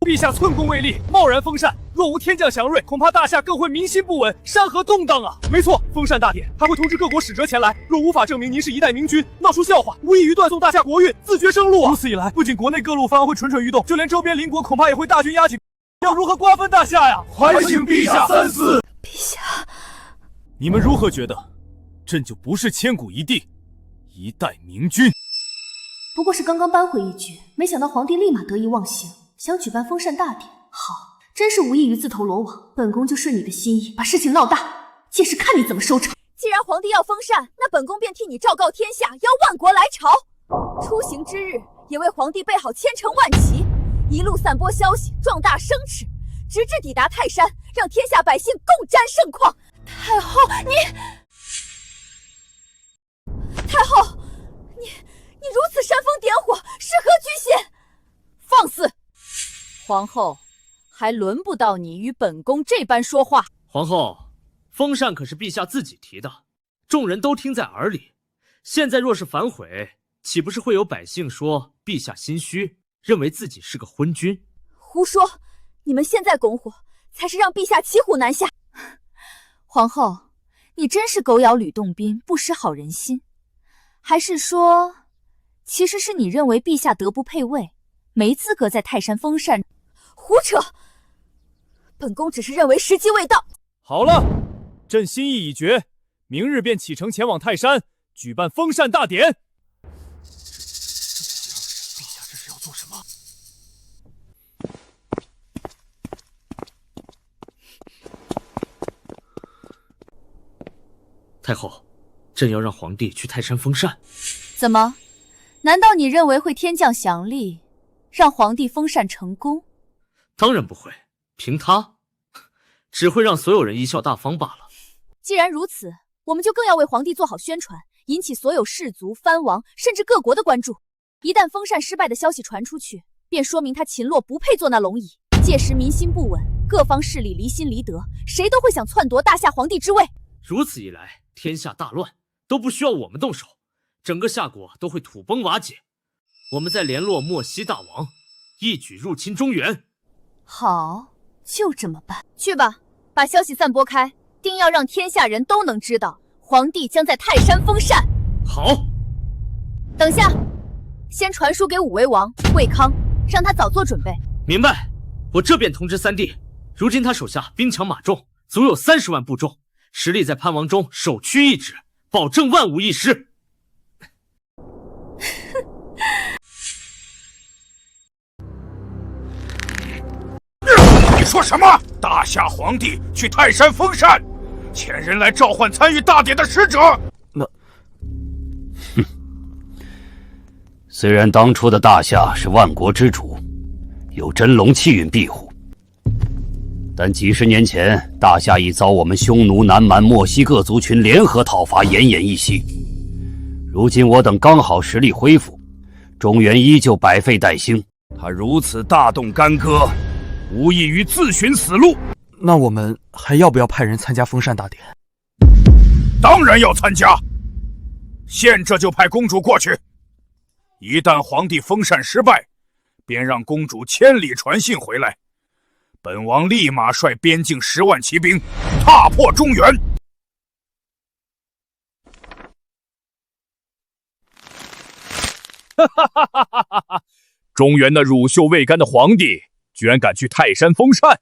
陛下寸功未立，贸然封禅，若无天降祥瑞，恐怕大夏更会民心不稳，山河动荡啊！没错，封禅大典还会通知各国使者前来，若无法证明您是一代明君，闹出笑话，无异于断送大夏国运，自绝生路啊！如此一来，不仅国内各路藩王会蠢蠢欲动，就连周边邻国恐怕也会大军压境，要如何瓜分大夏呀？还请陛下三思。陛下，你们如何觉得？朕就不是千古一帝，一代明君。不过是刚刚扳回一局，没想到皇帝立马得意忘形，想举办封禅大典。好，真是无异于自投罗网。本宫就顺你的心意，把事情闹大，届时看你怎么收场。既然皇帝要封禅，那本宫便替你昭告天下，邀万国来朝。出行之日，也为皇帝备好千乘万骑，一路散播消息，壮大声势，直至抵达泰山，让天下百姓共沾盛况。太后，太后，你如此煽风点火，是何居心？放肆！皇后，还轮不到你与本宫这般说话。皇后，封禅可是陛下自己提的，众人都听在耳里。现在若是反悔，岂不是会有百姓说陛下心虚，认为自己是个昏君？胡说！你们现在拱火，才是让陛下骑虎难下。皇后，你真是狗咬吕洞宾，不识好人心。还是说，其实是你认为陛下德不配位，没资格在泰山封禅？胡扯！本宫只是认为时机未到。好了，朕心意已决，明日便启程前往泰山，举办封禅大典。陛下这是要做什么？太后，朕要让皇帝去泰山封禅。怎么？难道你认为会天降祥力，让皇帝封禅成功？当然不会，凭他，只会让所有人贻笑大方罢了。既然如此，我们就更要为皇帝做好宣传，引起所有士族、藩王甚至各国的关注。一旦封禅失败的消息传出去，便说明他秦洛不配坐那龙椅。届时民心不稳，各方势力离心离德，谁都会想篡夺大夏皇帝之位。如此一来，天下大乱，都不需要我们动手，整个夏国都会土崩瓦解。我们再联络莫西大王，一举入侵中原。好，就这么办。去吧，把消息散播开，定要让天下人都能知道，皇帝将在泰山封禅。好。等下，先传书给武威王卫康，让他早做准备。明白。我这便通知三弟，如今他手下兵强马壮，足有30万部众，实力在藩王中首屈一指，保证万无一失。你说什么？大夏皇帝去泰山封禅，遣人来召唤参与大典的使者。虽然当初的大夏是万国之主，有真龙气运庇护，但几十年前，大夏已遭我们匈奴、南蛮、漠西各族群联合讨伐，奄奄一息。如今我等刚好实力恢复，中原依旧百废待兴。他如此大动干戈，无异于自寻死路。那我们还要不要派人参加封禅大典？当然要参加，现这就派公主过去。一旦皇帝封禅失败，便让公主千里传信回来，本王立马率边境10万骑兵踏破中原。中原那乳臭未干的皇帝，居然敢去泰山封禅！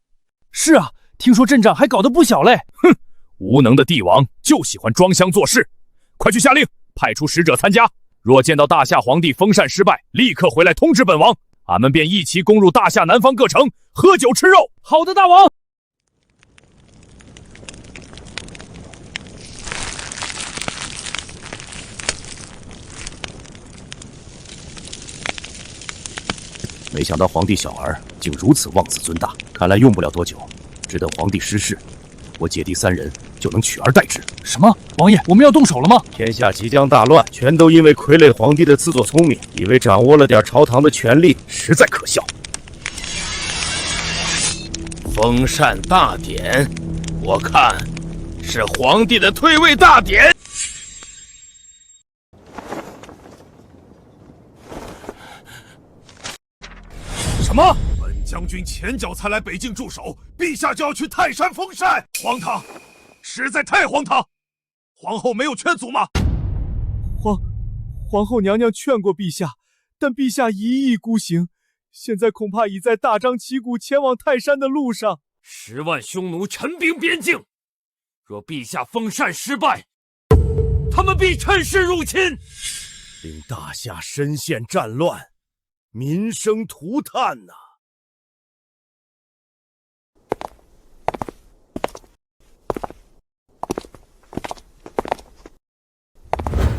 是啊，听说阵仗还搞得不小嘞。哼，无能的帝王就喜欢装腔作势。快去下令，派出使者参加。若见到大夏皇帝封禅失败，立刻回来通知本王，俺们便一齐攻入大夏南方各城，喝酒吃肉。好的，大王。没想到皇帝小儿竟如此妄自尊大，看来用不了多久，只等皇帝失势，我姐弟3人就能取而代之。什么？王爷，我们要动手了吗？天下即将大乱，全都因为傀儡皇帝的自作聪明，以为掌握了点朝堂的权力，实在可笑。封禅大典，我看是皇帝的退位大典。什么？本将军前脚才来北境驻守，陛下就要去泰山封禅，荒唐！实在太荒唐！皇后没有劝阻吗？皇后娘娘劝过陛下，但陛下一意孤行，现在恐怕已在大张旗鼓前往泰山的路上。10万匈奴陈兵边境，若陛下封禅失败，他们必趁势入侵，令大夏深陷战乱，民生涂炭呐！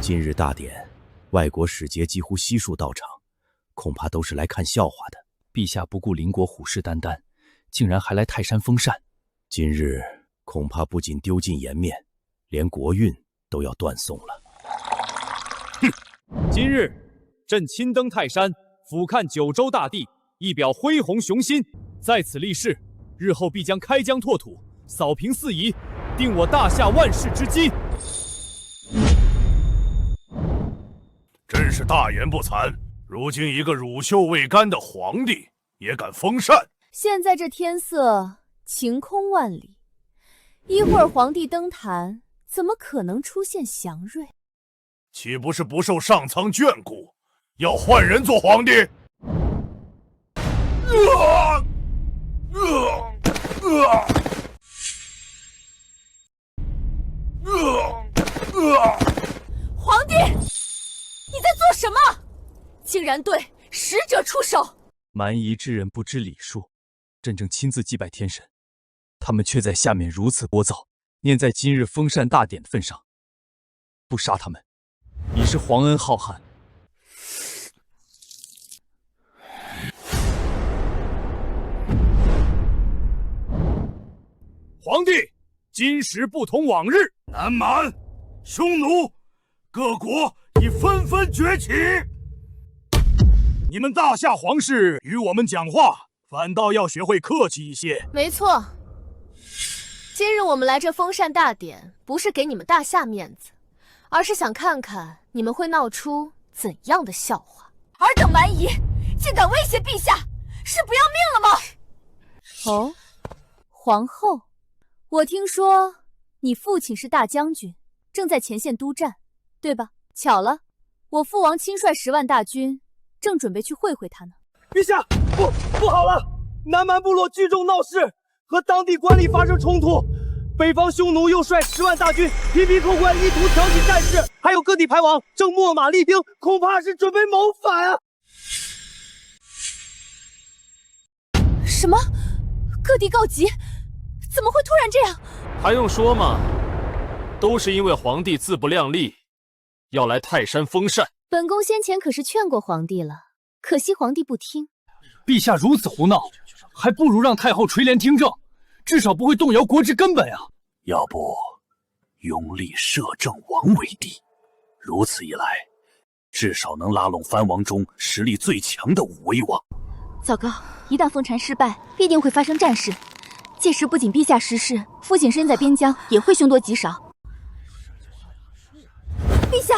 今日大典，外国使节几乎悉数到场，恐怕都是来看笑话的。陛下不顾邻国虎视眈眈，竟然还来泰山封禅。今日恐怕不仅丢尽颜面，连国运都要断送了。哼！今日朕亲登泰山，俯瞰九州大地，一表恢宏雄心。在此立誓，日后必将开疆拓土，扫平四夷，定我大夏万世之基。真是大言不惭！如今一个乳臭未干的皇帝也敢封禅？现在这天色晴空万里，一会儿皇帝登坛，怎么可能出现祥瑞？岂不是不受上苍眷顾，要换人做皇帝？皇帝，你在做什么？竟然对使者出手！蛮夷之人不知礼数，朕正亲自祭拜天神，他们却在下面如此聒噪。念在今日封禅大典的份上，不杀他们，已是皇恩浩瀚。皇帝，今时不同往日，南蛮、匈奴各国已纷纷崛起。你们大夏皇室与我们讲话，反倒要学会客气一些。没错，今日我们来这封禅大典，不是给你们大夏面子，而是想看看你们会闹出怎样的笑话。尔等蛮夷，竟敢威胁陛下，是不要命了吗？哦，皇后，我听说你父亲是大将军，正在前线督战，对吧？巧了，我父王亲率10万大军，正准备去会会他呢。陛下，不好了！南蛮部落聚众闹事，和当地官吏发生冲突。北方匈奴又率10万大军频频扣关，意图挑起战事。还有各地排王正秣马厉兵，恐怕是准备谋反啊！什么？各地告急？怎么会突然这样？还用说吗？都是因为皇帝自不量力，要来泰山封禅。本宫先前可是劝过皇帝了，可惜皇帝不听。陛下如此胡闹，还不如让太后垂帘听政，至少不会动摇国之根本啊！要不，拥立摄政王为帝，如此一来，至少能拉拢藩王中实力最强的5威王。糟糕，一旦封禅失败，必定会发生战事。届时不仅陛下失势，父亲身在边疆也会凶多吉少。陛下，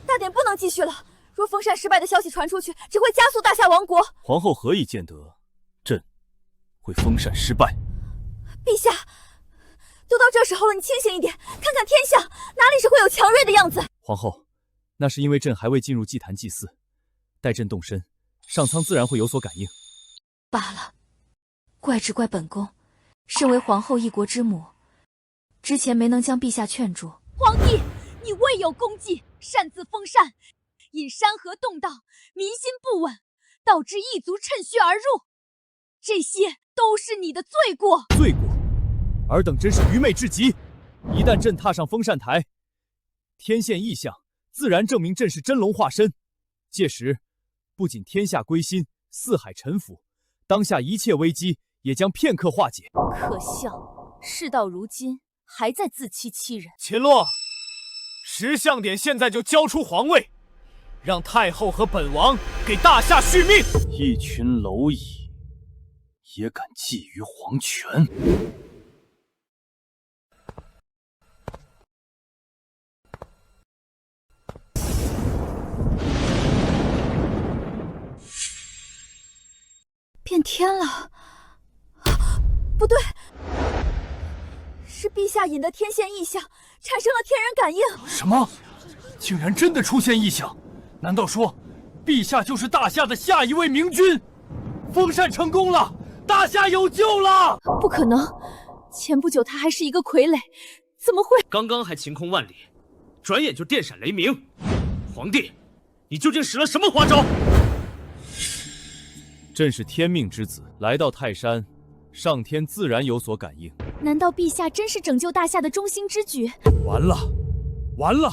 大典不能继续了。若封禅失败的消息传出去，只会加速大夏亡国。皇后何以见得朕会封禅失败？陛下，都到这时候了，你清醒一点，看看天象，哪里是会有强锐的样子？皇后，那是因为朕还未进入祭坛祭祀，待朕动身，上苍自然会有所感应。罢了，怪只怪本宫，身为皇后一国之母，之前没能将陛下劝住。皇帝，你未有功绩，擅自封禅，引山河动荡，民心不稳，导致异族趁虚而入，这些都是你的罪过。罪过？尔等真是愚昧至极！一旦朕踏上封禅台，天现异象，自然证明朕是真龙化身。届时，不仅天下归心，四海臣服，当下一切危机也将片刻化解。可笑，事到如今还在自欺欺人。秦洛，10相典现在就交出皇位，让太后和本王给大夏续命。一群蝼蚁也敢觊觎皇权！变天了，不对，是陛下引的天现异象，产生了天人感应。什么？竟然真的出现异象？难道说，陛下就是大夏的下一位明君？封禅成功了，大夏有救了！不可能，前不久他还是一个傀儡，怎么会？刚刚还晴空万里，转眼就电闪雷鸣。皇帝，你究竟使了什么花招？朕是天命之子，来到泰山，上天自然有所感应。难道陛下真是拯救大夏的中兴之举？完了，完了！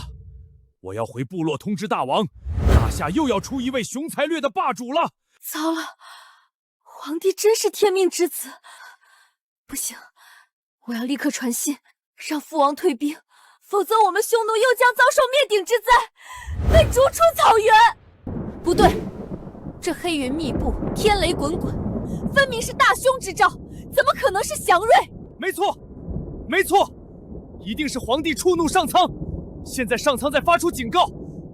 我要回部落通知大王，大夏又要出一位雄才略的霸主了。糟了，皇帝真是天命之子！不行，我要立刻传信，让父王退兵，否则我们匈奴又将遭受灭顶之灾，被逐出草原。不对，这黑云密布，天雷滚滚，分明是大凶之兆，怎么可能是祥瑞？没错，没错，一定是皇帝触怒上苍。现在上苍在发出警告，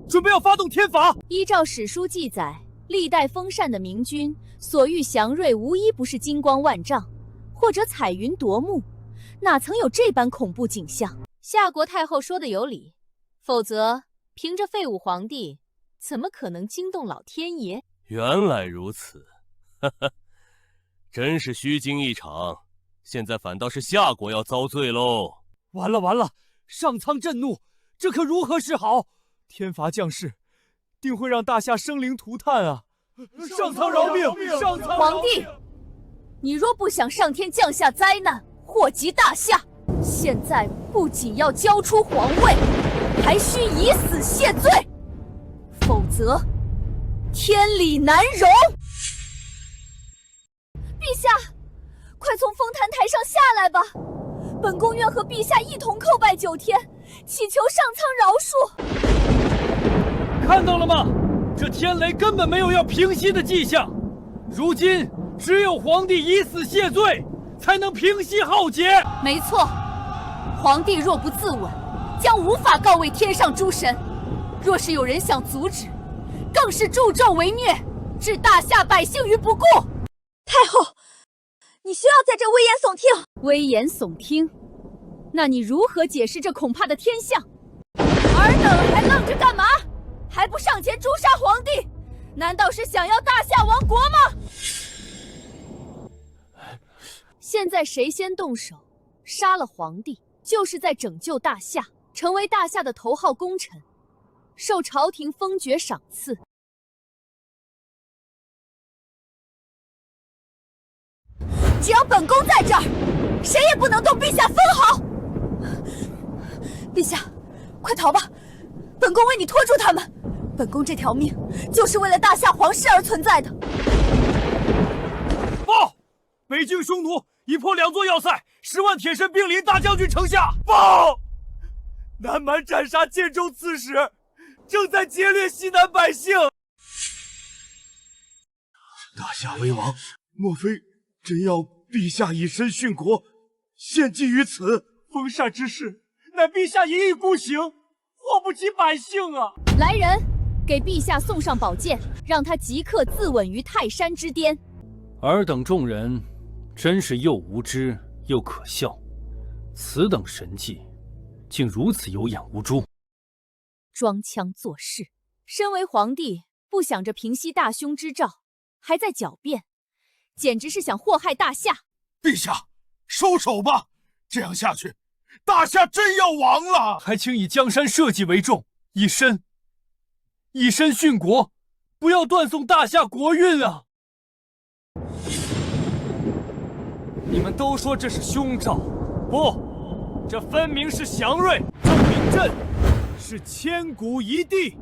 准备要发动天罚。依照史书记载，历代封禅的明君所遇祥瑞，无一不是金光万丈，或者彩云夺目，哪曾有这般恐怖景象？夏国太后说的有理，否则凭着废物皇帝，怎么可能惊动老天爷？原来如此，哈哈，真是虚惊一场。现在反倒是夏国要遭罪喽！完了完了，上苍震怒，这可如何是好？天罚降世，定会让大夏生灵涂炭啊！上苍饶命！上苍饶命！皇帝，你若不想上天降下灾难，祸及大夏，现在不仅要交出皇位，还需以死谢罪，否则天理难容。陛下，快从丰坛台上下来吧！本宫愿和陛下一同叩拜9天，祈求上苍饶恕。看到了吗？这天雷根本没有要平息的迹象。如今只有皇帝以死谢罪，才能平息浩劫。没错，皇帝若不自刎，将无法告慰天上诸神；若是有人想阻止，更是助纣为虐，置大夏百姓于不顾。太后，你需要在这危言耸听。危言耸听？那你如何解释这恐怕的天象？尔等还愣着干嘛？还不上前诛杀皇帝？难道是想要大夏亡国吗？现在谁先动手杀了皇帝，就是在拯救大夏，成为大夏的头号功臣，受朝廷封爵赏赐。只要本宫在这儿，谁也不能动陛下分毫。陛下，快逃吧！本宫为你拖住他们。本宫这条命就是为了大夏皇室而存在的。报！北境匈奴已破2座要塞，10万铁身兵临大将军城下。报！南蛮斩杀建州刺史，正在劫掠西南百姓。大夏为王，莫非真要陛下以身殉国，献祭于此？封禅之事，乃陛下一意孤行，祸不及百姓啊！来人，给陛下送上宝剑，让他即刻自刎于泰山之巅。尔等众人真是又无知又可笑，此等神迹，竟如此有眼无珠。装腔作势，身为皇帝，不想着平息大凶之兆，还在狡辩，简直是想祸害大夏。陛下，收手吧！这样下去，大夏真要亡了！还请以江山社稷为重，以身殉国，不要断送大夏国运啊！你们都说这是凶兆，不，这分明是祥瑞，证明朕是千古一帝。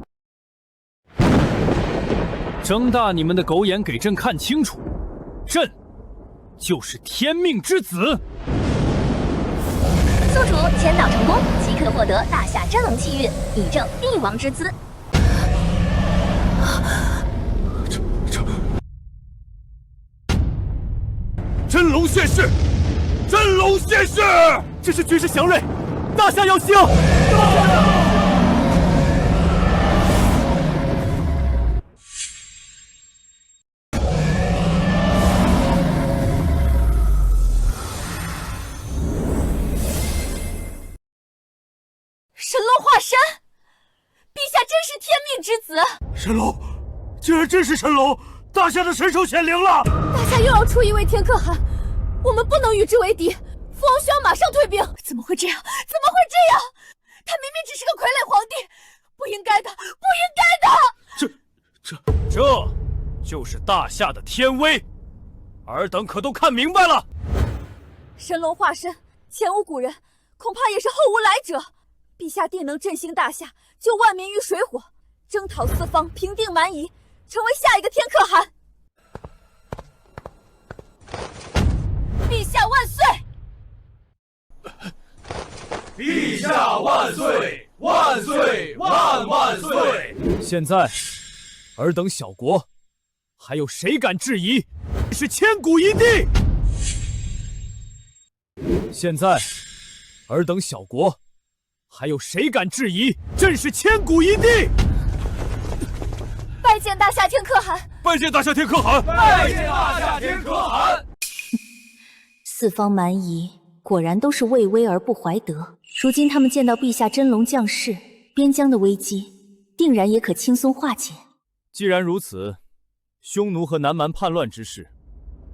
睁大你们的狗眼，给朕看清楚，朕就是天命之子。宿主签到成功，即刻获得大夏真龙气运，以正帝王之姿。真龙现世！真龙现世！这是绝世祥瑞，大夏要兴！神龙化身，陛下真是天命之子！神龙，竟然真是神龙！大夏的神兽显灵了！大夏又要出一位天可汗，我们不能与之为敌。父王需要马上退兵。怎么会这样？怎么会这样？他明明只是个傀儡皇帝，不应该的，不应该的！这就是大夏的天威，尔等可都看明白了？神龙化身，前无古人，恐怕也是后无来者。陛下定能振兴大夏，救万民于水火，征讨四方，平定蛮夷，成为下一个天可汗。陛下万岁！陛下万岁！万岁！万万岁！现在，尔等小国，还有谁敢质疑是千古一帝？现在，尔等小国，还有谁敢质疑朕是千古一帝？拜见大夏天可汗！拜见大夏天可汗！拜见大夏天可汗！四方蛮夷果然都是畏威而不怀德。如今他们见到陛下真龙降世，边疆的危机定然也可轻松化解。既然如此，匈奴和南蛮叛乱之事，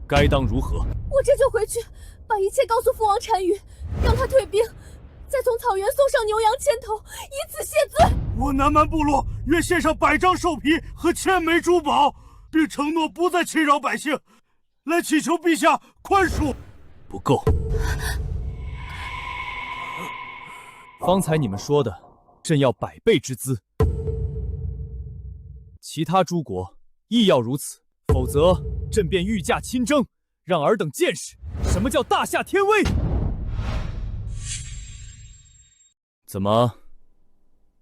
该当如何？我这就回去，把一切告诉父王单于，让他退兵，再从草原送上牛羊千头，以此谢罪。我南蛮部落愿献上100张兽皮和1000枚珠宝，并承诺不再侵扰百姓，来祈求陛下宽恕。不够。方才你们说的，朕要百倍之资。其他诸国亦要如此，否则朕便御驾亲征，让尔等见识什么叫大夏天威。怎么，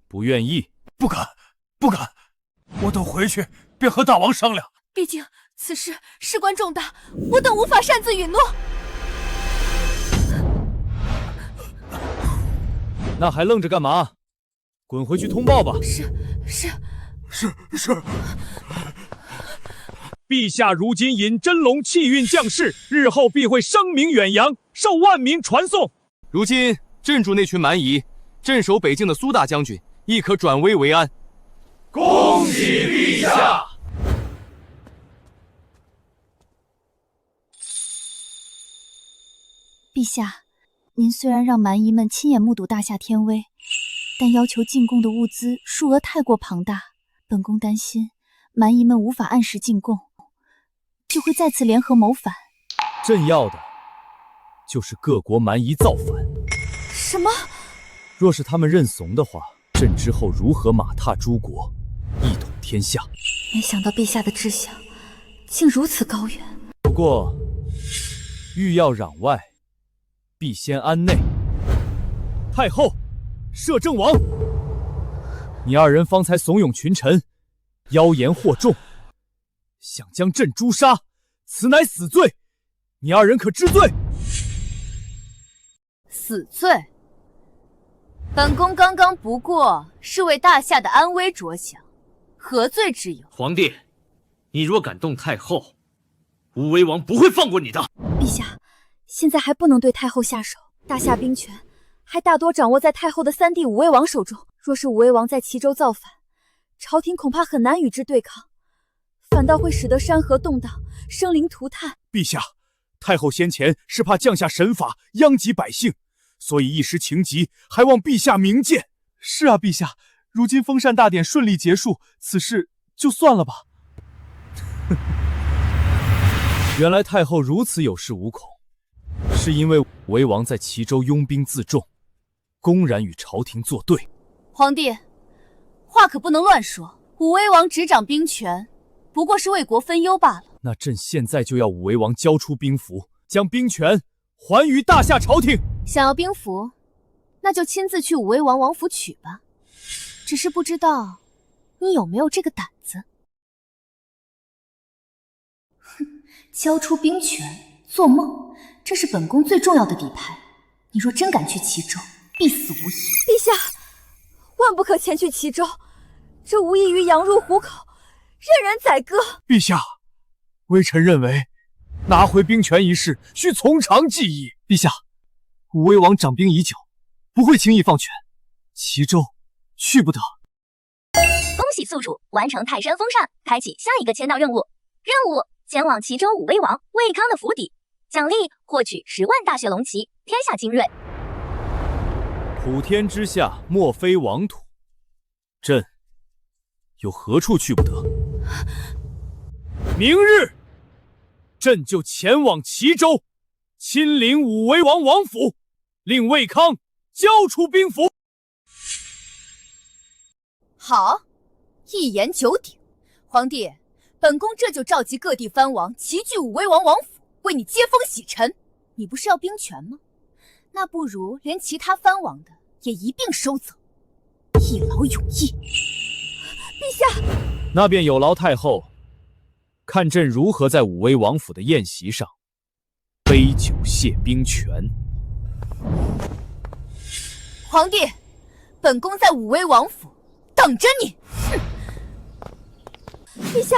不愿意？不敢，不敢，我等回去便和大王商量。毕竟此事事关重大，我等无法擅自允诺。那还愣着干嘛？滚回去通报吧。是。陛下如今引真龙气运降世，日后必会声名远扬，受万民传颂。如今镇住那群蛮夷，镇守北境的苏大将军亦可转危为安。恭喜陛下！陛下，您虽然让蛮夷们亲眼目睹大夏天威，但要求进贡的物资数额太过庞大，本宫担心蛮夷们无法按时进贡，就会再次联合谋反。朕要的就是各国蛮夷造反。什么？若是他们认怂的话，朕之后如何马踏诸国，一统天下？没想到陛下的志向竟如此高远。不过，欲要攘外，必先安内。太后，摄政王，你二人方才怂恿群臣，妖言惑众，想将朕诛杀，此乃死罪。你二人可知罪？死罪？本宫刚刚不过是为大夏的安危着想，何罪之有？皇帝，你若敢动太后，武威王不会放过你的。陛下，现在还不能对太后下手，大夏兵权还大多掌握在太后的三弟武威王手中。若是武威王在齐州造反，朝廷恐怕很难与之对抗，反倒会使得山河动荡，生灵涂炭。陛下，太后先前是怕降下神法殃及百姓，所以一时情急，还望陛下明鉴。是啊，陛下，如今封禅大典顺利结束，此事就算了吧。原来太后如此有恃无恐，是因为武威王在齐州拥兵自重，公然与朝廷作对。皇帝，话可不能乱说。武威王执掌兵权，不过是为国分忧罢了。那朕现在就要武威王交出兵符，将兵权还于大夏朝廷。想要兵符，那就亲自去武威王王府取吧。只是不知道你有没有这个胆子。哼，交出兵权，做梦！这是本宫最重要的底牌。你若真敢去齐州，必死无疑。陛下，万不可前去齐州，这无异于羊入虎口，任人宰割。陛下，微臣认为拿回兵权一事需从长计议。陛下，武威王掌兵已久，不会轻易放权，齐州去不得。恭喜宿主完成泰山封禅，开启下一个签到任务。任务：前往齐州武威王魏康的府邸，奖励获取10万大雪龙旗，天下精锐。普天之下莫非王土，朕有何处去不得？明日，朕就前往齐州，亲临武威王王府，令魏康交出兵符。好，一言九鼎。皇帝，本宫这就召集各地藩王齐聚武威王王府，为你接风洗尘。你不是要兵权吗？那不如连其他藩王的也一并收走，一劳永逸。陛下，那便有劳太后，看朕如何在武威王府的宴席上杯酒谢兵权。皇帝，本宫在武威王府等着你。陛下，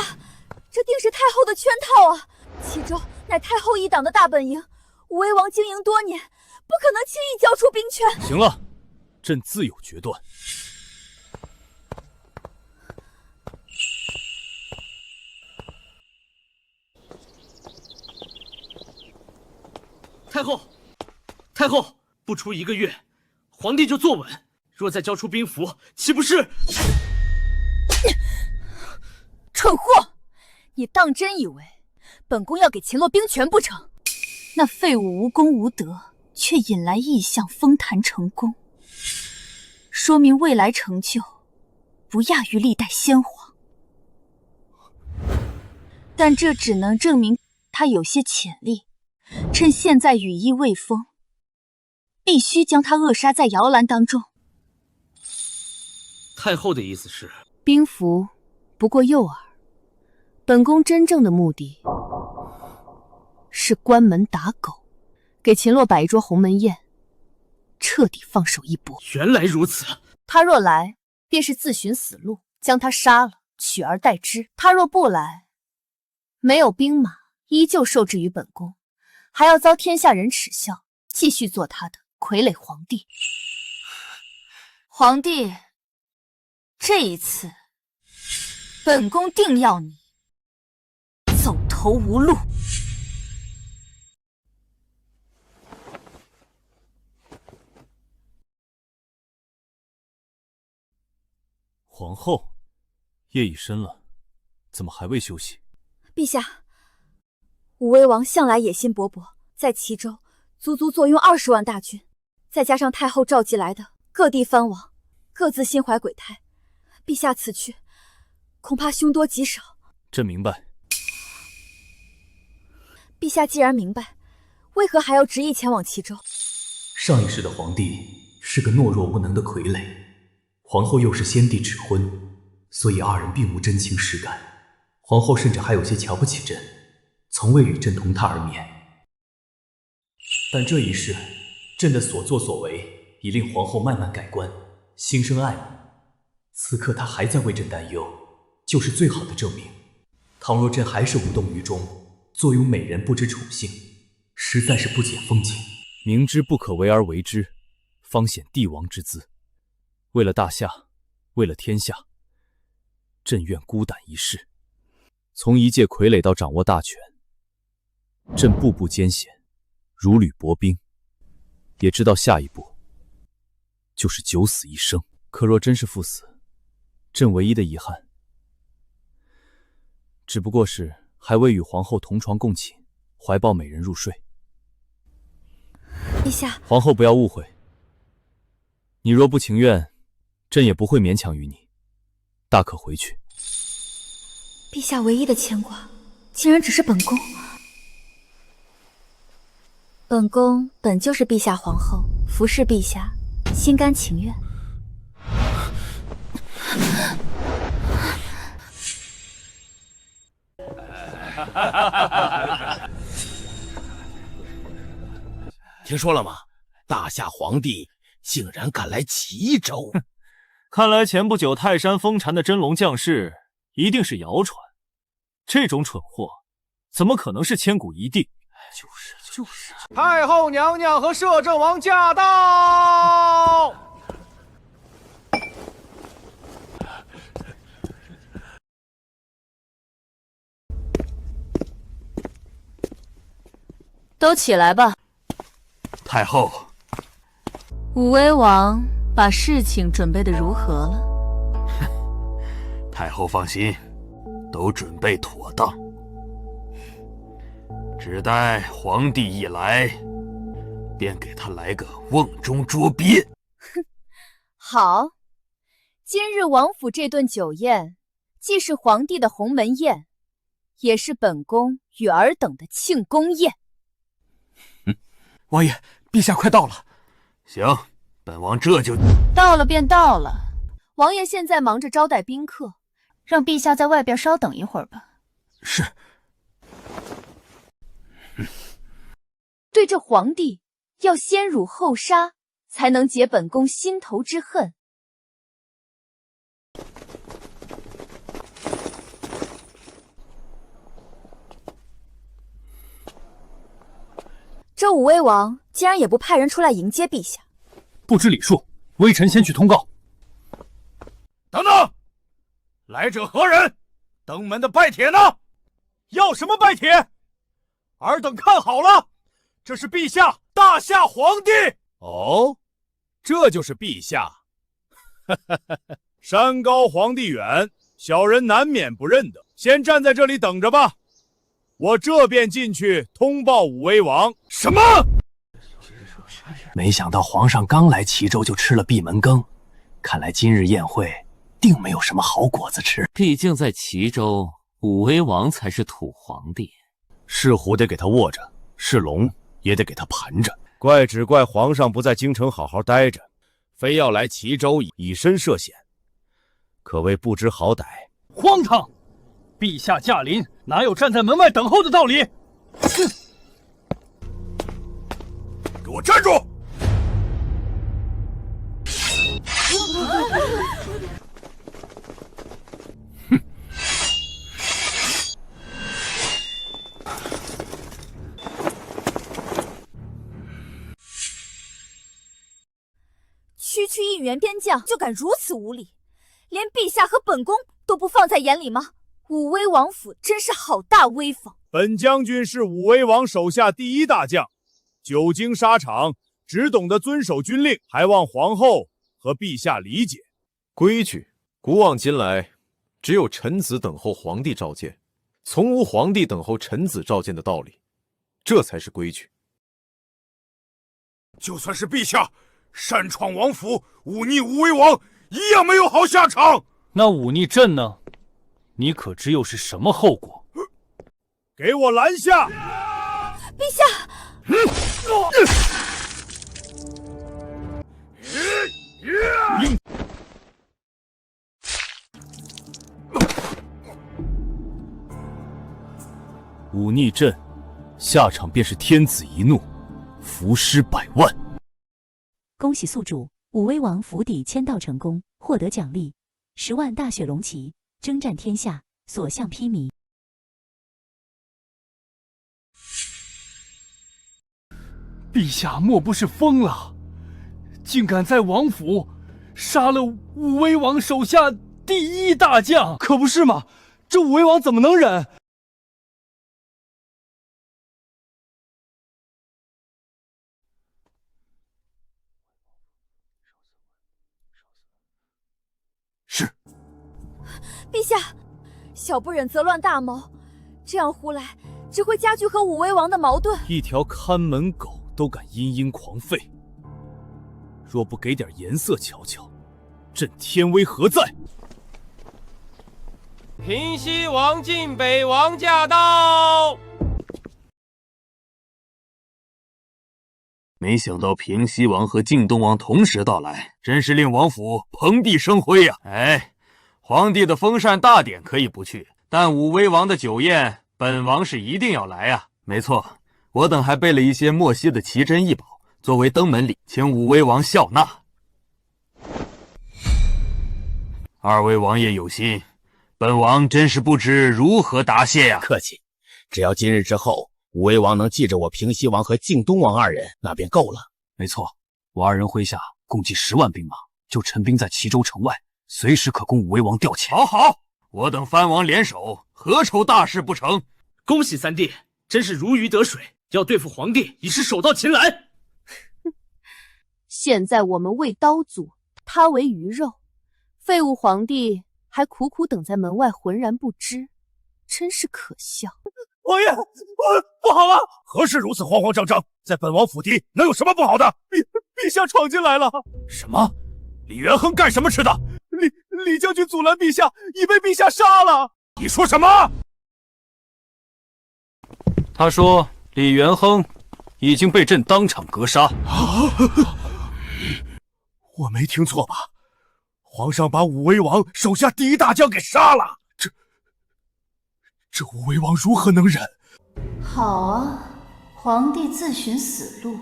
这定是太后的圈套啊！齐州乃太后一党的大本营，武威王经营多年，不可能轻易交出兵权。行了，朕自有决断。太后，太后，不出1个月，皇帝就坐稳。若再交出兵符，岂不是……蠢货！你当真以为本宫要给秦洛兵权不成？那废物无功无德，却引来异象，封坛成功。说明未来成就不亚于历代先皇。但这只能证明他有些潜力。趁现在羽翼未丰，必须将他扼杀在摇篮当中。太后的意思是，兵符不过诱饵，本宫真正的目的是关门打狗，给秦洛摆一桌鸿门宴，彻底放手一搏。原来如此。他若来，便是自寻死路，将他杀了，取而代之；他若不来，没有兵马，依旧受制于本宫，还要遭天下人耻笑，继续做他的傀儡皇帝。皇帝，这一次，本宫定要你走投无路。皇后，夜已深了，怎么还未休息？陛下，武威王向来野心勃勃，在齐州足足坐拥20万大军，再加上太后召集来的各地藩王，各自心怀鬼胎，陛下此去，恐怕凶多吉少。朕明白。陛下既然明白，为何还要执意前往齐州？上一世的皇帝是个懦弱无能的傀儡，皇后又是先帝指婚，所以二人并无真情实感。皇后甚至还有些瞧不起朕，从未与朕同榻而眠。但这一世，朕的所作所为已令皇后慢慢改观，心生爱慕。此刻她还在为朕担忧，就是最好的证明。倘若朕还是无动于衷，坐拥美人不知宠幸，实在是不解风情。明知不可为而为之，方显帝王之姿。为了大夏，为了天下，朕愿孤胆一试。从一介傀儡到掌握大权，朕步步艰险，如履薄冰，也知道下一步就是九死一生。可若真是赴死，朕唯一的遗憾，只不过是还未与皇后同床共寝，怀抱美人入睡。陛下，皇后不要误会，你若不情愿，朕也不会勉强于你，大可回去。陛下唯一的牵挂，竟然只是本宫。本宫本就是陛下皇后，服侍陛下，心甘情愿。听说了吗？大夏皇帝竟然敢来齐州！看来前不久泰山封禅的真龙降世一定是谣传，这种蠢货怎么可能是千古一帝？就是。太后娘娘和摄政王驾到！都起来吧。太后，武威王把事情准备得如何了？太后放心，都准备妥当，只待皇帝一来，便给他来个瓮中捉鳖。哼，好，今日王府这顿酒宴，既是皇帝的鸿门宴，也是本宫与尔等的庆功宴。王爷，陛下快到了。行，本王这就到了便到了。王爷现在忙着招待宾客，让陛下在外边稍等一会儿吧。是。对这皇帝，要先辱后杀，才能解本宫心头之恨。这武威王竟然也不派人出来迎接陛下，不知礼数，微臣先去通告。等等，来者何人？登门的拜帖呢？要什么拜帖？尔等看好了，这是陛下大夏皇帝。哦，这就是陛下。山高皇帝远，小人难免不认得。先站在这里等着吧。我这便进去通报武威王。什么？没想到皇上刚来齐州就吃了闭门羹，看来今日宴会定没有什么好果子吃。毕竟在齐州，武威王才是土皇帝，是虎得给他握着，是龙也得给他盘着。怪只怪皇上不在京城好好待着，非要来齐州以身涉险，可谓不知好歹。荒唐！陛下驾临，哪有站在门外等候的道理？哼！给我站住！区区一员边将就敢如此无礼，连陛下和本宫都不放在眼里吗？武威王府真是好大威风！本将军是武威王手下第一大将，久经沙场，只懂得遵守军令，还望皇后和陛下理解。规矩，古往今来，只有臣子等候皇帝召见，从无皇帝等候臣子召见的道理，这才是规矩。就算是陛下擅闯王府，忤逆武威王，一样没有好下场。那忤逆朕呢？你可知又是什么后果？给我拦下！陛下！忤逆朕，下场便是天子一怒，伏尸100万。恭喜宿主武威王府邸签到成功，获得奖励10万大雪龙旗，征战天下，所向披靡。陛下莫不是疯了？竟敢在王府杀了武威王手下第一大将！可不是嘛，这武威王怎么能忍？是。陛下，小不忍则乱大谋，这样胡来只会加剧和武威王的矛盾。一条看门狗都敢殷殷狂吠，若不给点颜色瞧瞧，朕天威何在？平西王进北王驾到！没想到平西王和晋东王同时到来，真是令王府蓬荜生辉呀！哎，皇帝的封禅大典可以不去，但武威王的酒宴，本王是一定要来啊！没错，我等还备了一些莫西的奇珍异宝，作为登门礼，请武威王笑纳。二位王爷有心，本王真是不知如何答谢呀！客气，只要今日之后，武威王能记着我平西王和晋东王二人，那便够了。没错，我二人麾下共计10万兵马，就陈兵在齐州城外，随时可供武威王调遣。好好，我等藩王联手，何愁大事不成？恭喜三弟，真是如鱼得水，要对付皇帝已是手到擒来。现在我们为刀俎，他为鱼肉，废物皇帝还苦苦等在门外，浑然不知，真是可笑。王爷，不好了！何事如此慌慌张张？在本王府邸能有什么不好的？陛下闯进来了！什么？李元亨干什么吃的？李将军阻拦陛下，已被陛下杀了！你说什么？他说李元亨已经被朕当场格杀。我没听错吧？皇上把武威王手下第一大将给杀了，这武威王如何能忍？好啊，皇帝自寻死路，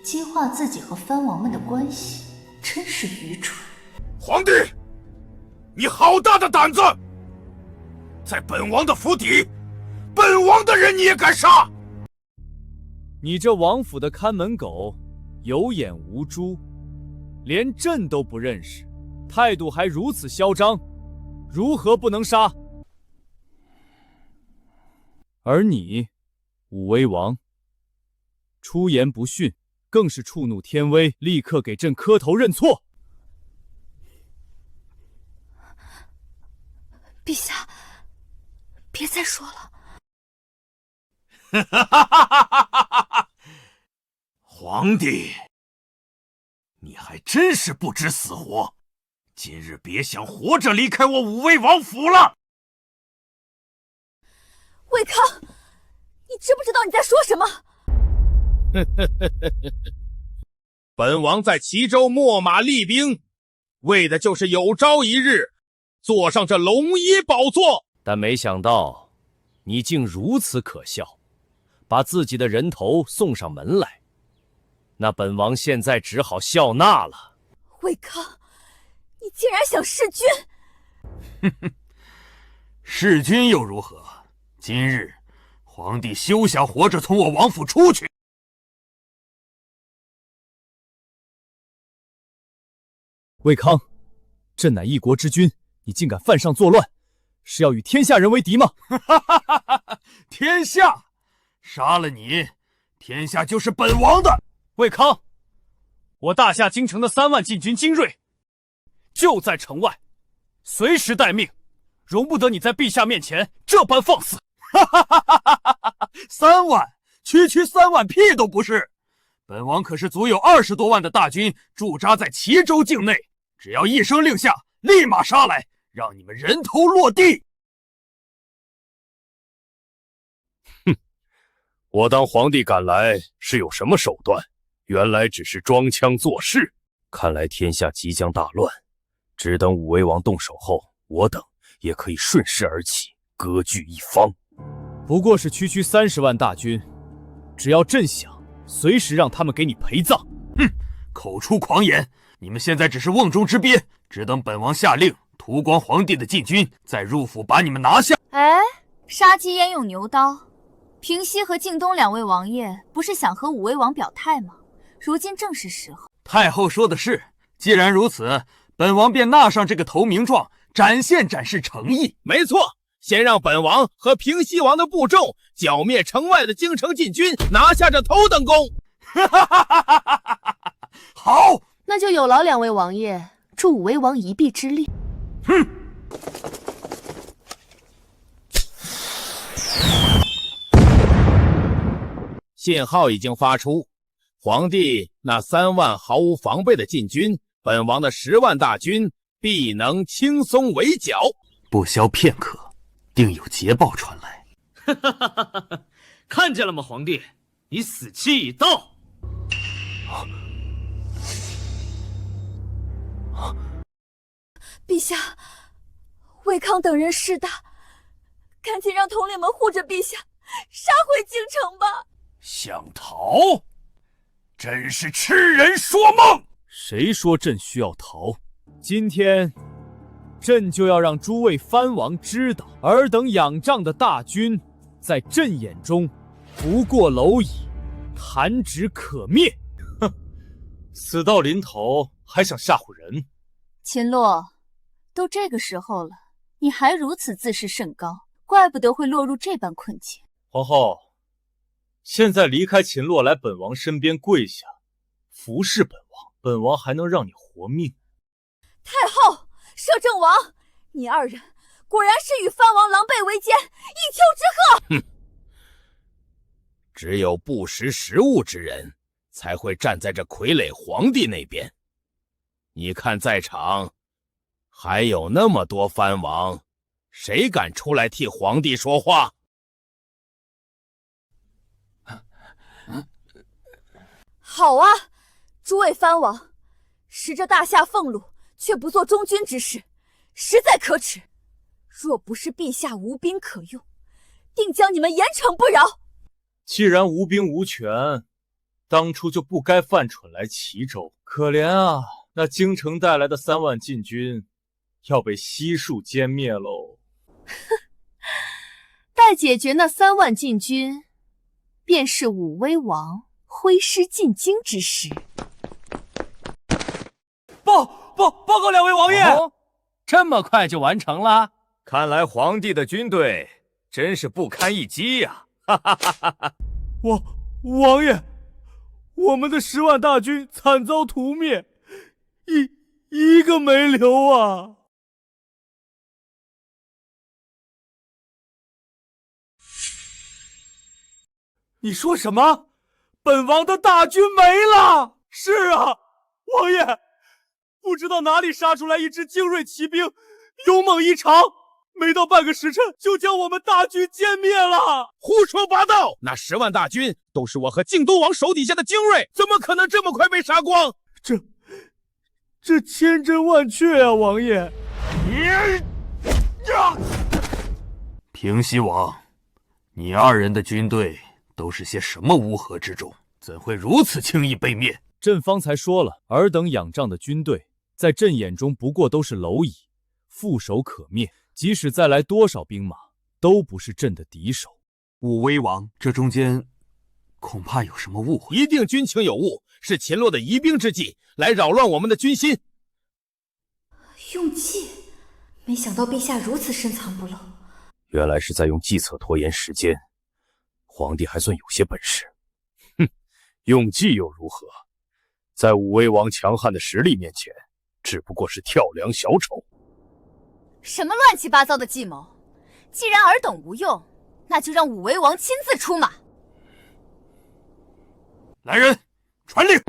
激化自己和藩王们的关系，真是愚蠢。皇帝，你好大的胆子！在本王的府邸，本王的人你也敢杀？你这王府的看门狗，有眼无珠，连朕都不认识，态度还如此嚣张，如何不能杀？而你，武威王，出言不逊，更是触怒天威，立刻给朕磕头认错。陛下，别再说了。皇帝，你还真是不知死活！今日别想活着离开我武威王府了！魏康，你知不知道你在说什么？本王在齐州秣马厉兵，为的就是有朝一日坐上这龙衣宝座。但没想到你竟如此可笑，把自己的人头送上门来。那本王现在只好笑纳了。魏康，你竟然想弑君！弑君又如何？今日皇帝休想活着从我王府出去。魏康，朕乃一国之君，你竟敢犯上作乱，是要与天下人为敌吗？天下，杀了你，天下就是本王的。魏康，我大夏京城的3万禁军精锐就在城外，随时待命，容不得你在陛下面前这般放肆。3万，区3万屁都不是。本王可是足有20多万的大军驻扎在齐州境内，只要一声令下，立马杀来，让你们人头落地。哼，我当皇帝赶来是有什么手段？原来只是装腔作势。看来天下即将大乱，只等武威王动手后，我等也可以顺势而起，割据一方。不过是区30万大军，只要朕想，随时让他们给你陪葬。哼，口出狂言！你们现在只是瓮中之鳖，只等本王下令屠光皇帝的禁军，再入府把你们拿下。哎，杀鸡焉用牛刀？平西和靖东2位王爷不是想和武威王表态吗？如今正是时候。太后说的是，既然如此，本王便纳上这个投名状，展示诚意。没错，先让本王和平西王的部众剿灭城外的京城禁军，拿下这头等功。好，那就有劳2位王爷助武威王一臂之力。哼！信号已经发出，皇帝那3万毫无防备的禁军，本王的10万大军必能轻松围剿。不消片刻，定有捷报传来。看见了吗，皇帝，你死期已到。陛下，魏康等人势大，赶紧让统领们护着陛下，杀回京城吧。想逃？真是痴人说梦！谁说朕需要逃？今天朕就要让诸位藩王知道，尔等仰仗的大军，在朕眼中不过蝼蚁，弹指可灭。哼，死到临头还想吓唬人？秦洛，都这个时候了，你还如此自视甚高，怪不得会落入这般困境。皇后，现在离开秦洛来本王身边跪下，服侍本王，本王还能让你活命。太后，摄政王，你2人果然是与藩王狼狈为奸，一丘之貉。哼，只有不识时务之人才会站在这傀儡皇帝那边。你看在场还有那么多藩王，谁敢出来替皇帝说话？好啊，诸位藩王，识着大夏俸禄，却不做忠君之事，实在可耻。若不是陛下无兵可用，定将你们严惩不饶。既然无兵无权，当初就不该犯蠢来齐州。可怜啊，那京城带来的3万禁军，要被悉数歼灭喽。待解决那3万禁军，便是武威王挥师进京之时。报告2位王爷，这么快就完成了？看来皇帝的军队真是不堪一击呀！王爷，我们的10万大军惨遭屠灭，一个没留啊！你说什么？本王的大军没了？是啊，王爷，不知道哪里杀出来一支精锐骑兵，勇猛异常，没到半个时辰就将我们大军歼灭了。胡说八道！那10万大军都是我和靖东王手底下的精锐，怎么可能这么快被杀光？这千真万确啊，王爷！平西王，你2人的军队都是些什么乌合之众？怎会如此轻易被灭？朕方才说了，尔等仰仗的军队，在朕眼中不过都是蝼蚁，缚手可灭。即使再来多少兵马，都不是朕的敌手。武威王，这中间恐怕有什么误会。一定军情有误，是秦洛的疑兵之计，来扰乱我们的军心。用计，没想到陛下如此深藏不露。原来是在用计策拖延时间，皇帝还算有些本事。哼，用计又如何？在武威王强悍的实力面前，只不过是跳梁小丑。什么乱七八糟的计谋？既然尔等无用，那就让武威王亲自出马。来人，传令！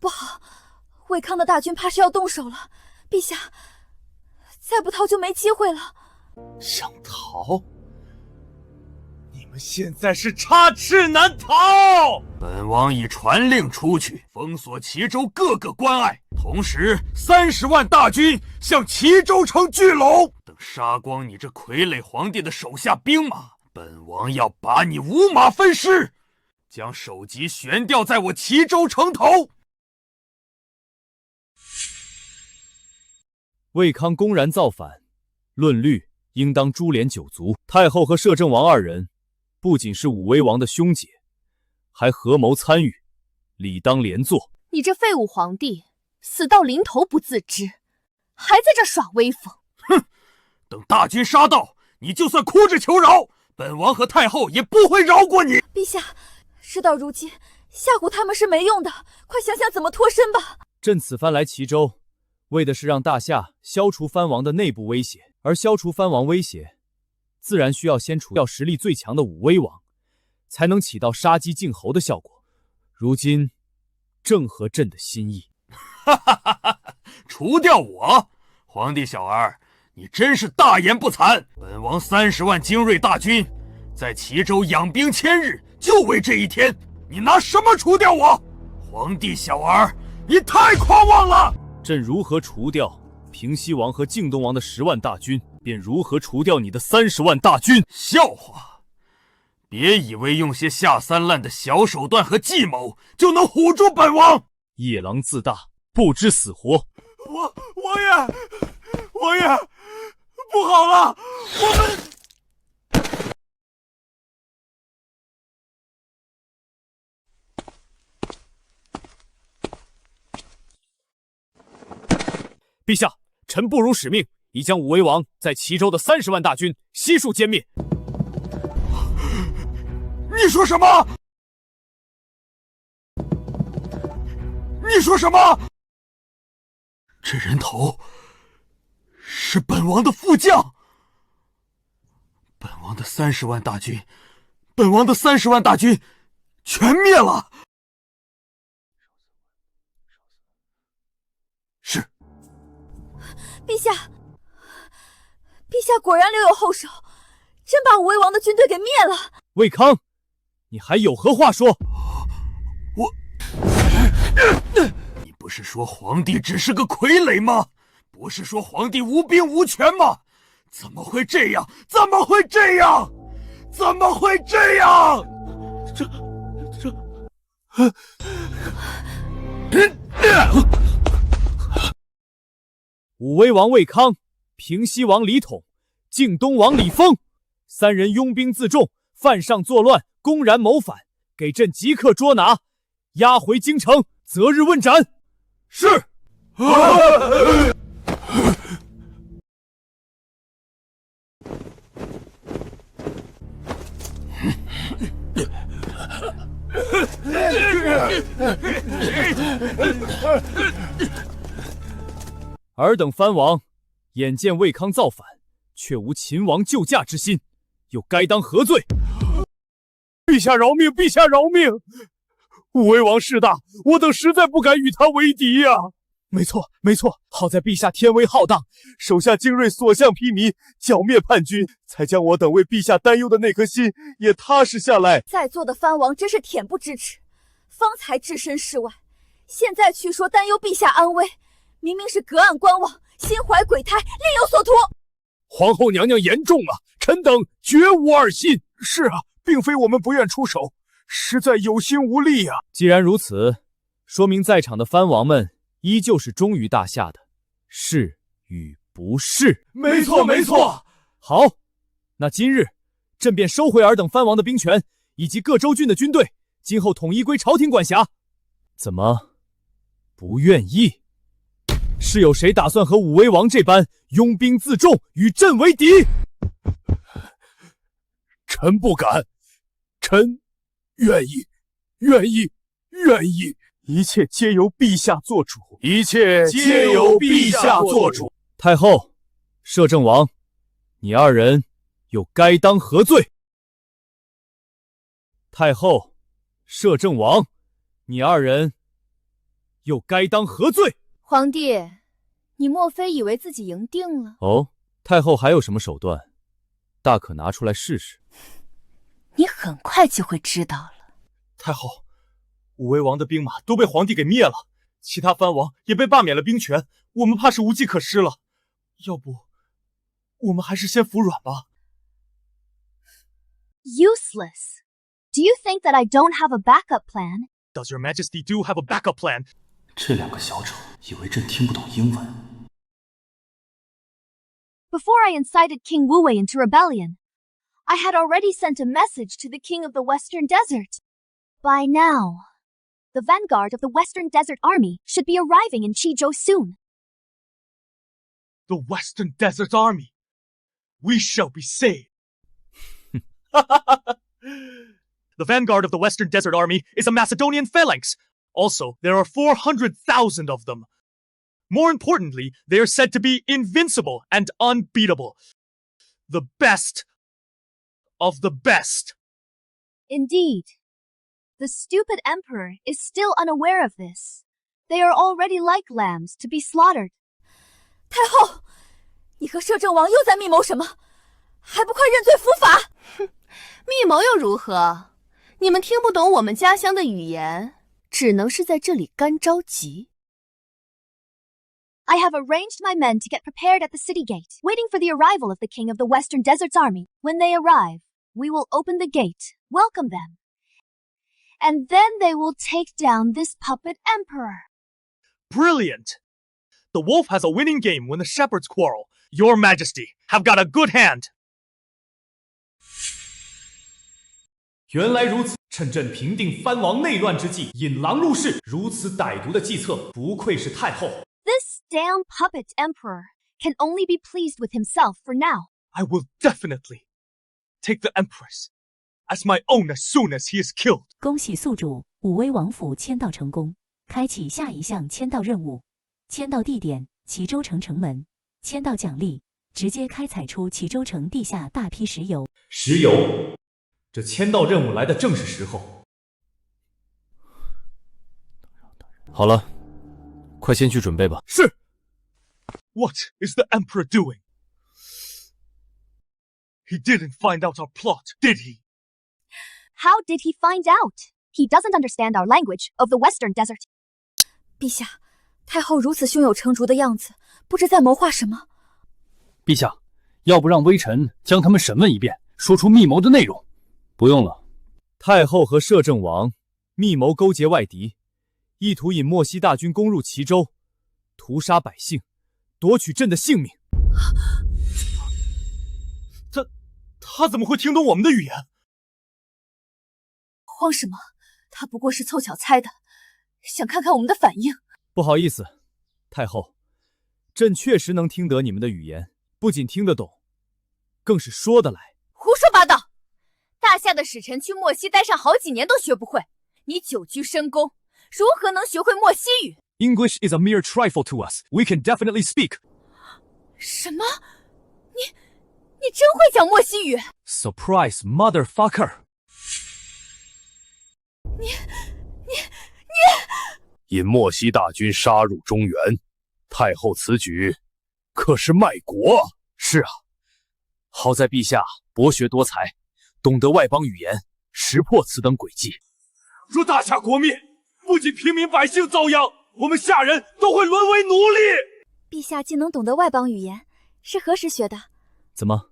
不好，魏康的大军怕是要动手了。陛下，再不逃就没机会了。想逃？你们现在是插翅难逃！本王已传令出去，封锁齐州各个关隘，同时30万大军向齐州城聚拢。等杀光你这傀儡皇帝的手下兵马，本王要把你五马分尸，将首级悬吊在我齐州城头。魏康公然造反，论律应当株连9族。太后和摄政王2人不仅是武威王的兄姐，还合谋参与，理当连坐。你这废物皇帝，死到临头不自知，还在这耍威风。哼！等大军杀到，你就算哭着求饶，本王和太后也不会饶过你。陛下，事到如今，吓唬他们是没用的，快想想怎么脱身吧。朕此番来齐州，为的是让大夏消除藩王的内部威胁，而消除藩王威胁，自然需要先除掉实力最强的武威王，才能起到杀鸡儆猴的效果。如今正合朕的心意。哈哈哈哈！除掉我，皇帝小儿，你真是大言不惭！本王30万精锐大军在齐州养兵1000日，就为这一天，你拿什么除掉我？皇帝小儿，你太狂妄了！朕如何除掉平西王和靖东王的10万大军，便如何除掉你的30万大军。笑话！别以为用些下三滥的小手段和计谋就能唬住本王。夜郎自大，不知死活。王爷，不好了，我们。陛下，臣不辱使命，已将武威王在齐州的30万大军悉数歼灭。你说什么？你说什么？这人头是本王的副将，本王的30万大军，全灭了。是。陛下果然留有后手，真把武威王的军队给灭了。魏康，你还有何话说？你不是说皇帝只是个傀儡吗？不是说皇帝无兵无权吗？怎么会这样？武威王魏康、平西王李统、靖东王李丰3人拥兵自重，犯上作乱，公然谋反，给朕即刻捉拿，押回京城，择日问斩。是。尔等藩王眼见魏康造反，却无秦王救驾之心，又该当何罪？陛下饶命！陛下饶命！武威王势大，我等实在不敢与他为敌呀。没错，没错，好在陛下天威浩荡，手下精锐所向披靡，剿灭叛军，才将我等为陛下担忧的那颗心也踏实下来。在座的藩王真是恬不知耻，方才置身事外，现在却说担忧陛下安危，明明是隔岸观望，心怀鬼胎，另有所图。皇后娘娘言重啊，臣等绝无二心。是啊，并非我们不愿出手，实在有心无力啊。既然如此，说明在场的藩王们依旧是忠于大夏的，是与不是？没错，没错。好，那今日朕便收回尔等藩王的兵权，以及各州郡的军队，今后统一归朝廷管辖。怎么不愿意？是有谁打算和武威王这般拥兵自重，与朕为敌？臣不敢，臣愿意，愿意，愿意。一切皆由陛下做主，一切皆由陛下做主。太后、摄政王，你二人又该当何罪？太后、摄政王，你二人又该当何罪？皇帝，你莫非以为自己赢定了？哦，太后还有什么手段，大可拿出来试试。你很快就会知道了。太后，武威王的兵马都被皇帝给灭了，其他藩王也被罢免了兵权，我们怕是无计可施了。要不，我们还是先服软吧。Useless. Do you think that I don't have a backup plan? Does your Majesty do have a backup plan? 这两个小丑以为朕听不懂英文。Before I incited King Wu Wei into rebellion, I had already sent a message to the king of the Western Desert. By now, the vanguard of the Western Desert Army should be arriving in Qizhou soon. The Western Desert Army. We shall be saved. The vanguard of the Western Desert Army is a Macedonian phalanx. Also, there are 400,000 of them. More importantly, they are said to be invincible and unbeatable. The best of the best. Indeed. The stupid emperor is still unaware of this. They are already like lambs to be slaughtered. 太后，你和摄政王又在密谋什么？还不快认罪伏法！哼，密谋又如何？你们听不懂我们家乡的语言，只能是在这里干着急。I have arranged my men to get prepared at the city gate, waiting for the arrival of the king of the Western Desert's army. When they arrive, we will open the gate, welcome them, and then they will take down this puppet emperor. Brilliant! The wolf has a winning game when the shepherds quarrel. Your Majesty have got a good hand. 原来如此，趁朕平定藩王内乱之际，引狼入室，如此歹毒的计策，不愧是太后。This damn puppet emperor can only be pleased with himself for now. I will definitely take the empress as my own as soon as he is killed. 恭喜宿主武威王府签到成功，开启下一项签到任务。签到地点：齐州城城门。签到奖励：直接开采出齐州城地下大批石油。石油，这签到任务来的正是时候。好了，快先去准备吧。是。What is the emperor doing? He didn't find out our plot, did he? How did he find out? He doesn't understand our language of the Western Desert. 陛下，太后如此胸有成竹的样子，不知在谋划什么。陛下，要不让微臣将他们审问一遍，说出密谋的内容？不用了。太后和摄政王密谋勾结外敌，意图引莫西大军攻入齐州，屠杀百姓，夺取朕的性命。他怎么会听懂我们的语言？慌什么？他不过是凑巧猜的，想看看我们的反应。不好意思，太后，朕确实能听得你们的语言，不仅听得懂，更是说得来。胡说八道！大夏的使臣去莫西待上好几年都学不会，你久居深宫，如何能学会莫西语？ English is a mere trifle to us. We can definitely speak. 什么？你真会讲莫西语 ？Surprise, motherfucker！因莫西大军杀入中原，太后此举可是卖国。是啊，好在陛下博学多才，懂得外邦语言，识破此等诡计。若大夏国灭，不仅平民百姓遭殃，我们夏人都会沦为奴隶。陛下竟能懂得外邦语言，是何时学的？怎么，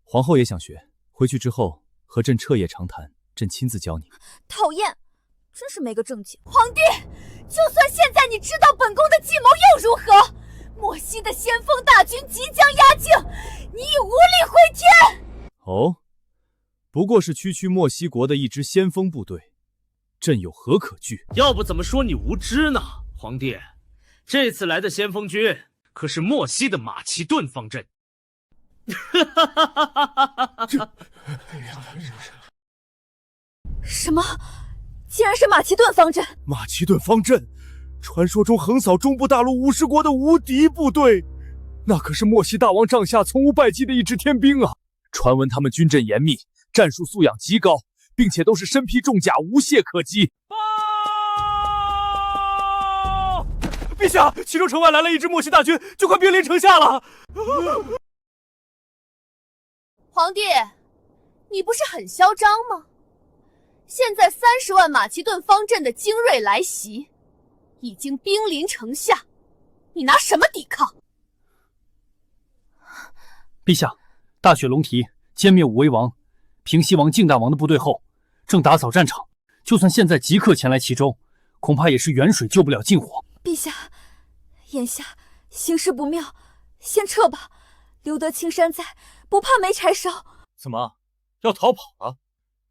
皇后也想学？回去之后和朕彻夜长谈，朕亲自教你。讨厌，真是没个正经。皇帝，就算现在你知道本宫的计谋又如何？莫西的先锋大军即将压境，你已无力回天。哦，不过是区区莫西国的一支先锋部队，朕有何可惧？要不怎么说你无知呢？皇帝，这次来的先锋军可是莫西的马其顿方阵。什么？竟然是马其顿方阵！马其顿方阵，传说中横扫中部大陆50国的无敌部队，那可是莫西大王帐下从无败绩的一支天兵啊！传闻他们军阵严密，战术素养极高，并且都是身披重甲，无懈可击。陛下，齐州城外来了一支莫西大军，就快兵临城下了。皇帝，你不是很嚣张吗？现在30万马其顿方阵的精锐来袭，已经兵临城下，你拿什么抵抗？陛下，大雪龙蹄歼灭武威王、平西王、靖大王的部队后，正打扫战场。就算现在即刻前来齐州，恐怕也是远水救不了近火。陛下，眼下形势不妙，先撤吧。留得青山在，不怕没柴烧。怎么要逃跑了？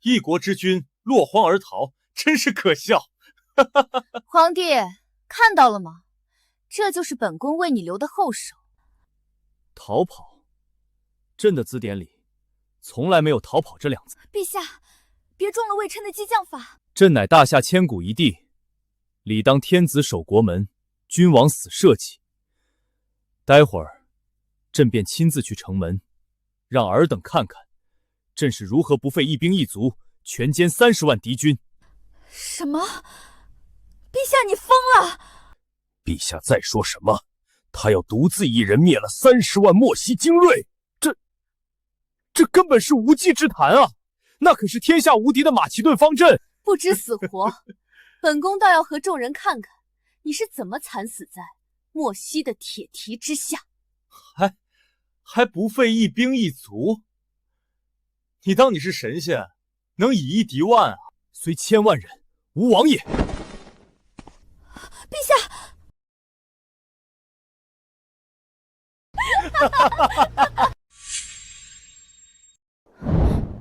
一国之君落荒而逃，真是可笑。皇帝看到了吗？这就是本宫为你留的后手。逃跑，朕的字典里从来没有逃跑这两字。陛下，别中了魏琛的激将法。朕乃大夏千古一帝，理当天子守国门，君王死社稷。待会儿，朕便亲自去城门，让尔等看看，朕是如何不费一兵一卒，全歼30万敌军。什么？陛下，你疯了！陛下再说什么？他要独自一人灭了30万莫西精锐，这根本是无稽之谈啊！那可是天下无敌的马其顿方阵，不知死活。本宫倒要和众人看看，你是怎么惨死在莫西的铁蹄之下。还不费一兵一卒？你当你是神仙，能以一敌万啊？虽千万人，吾往也。陛下。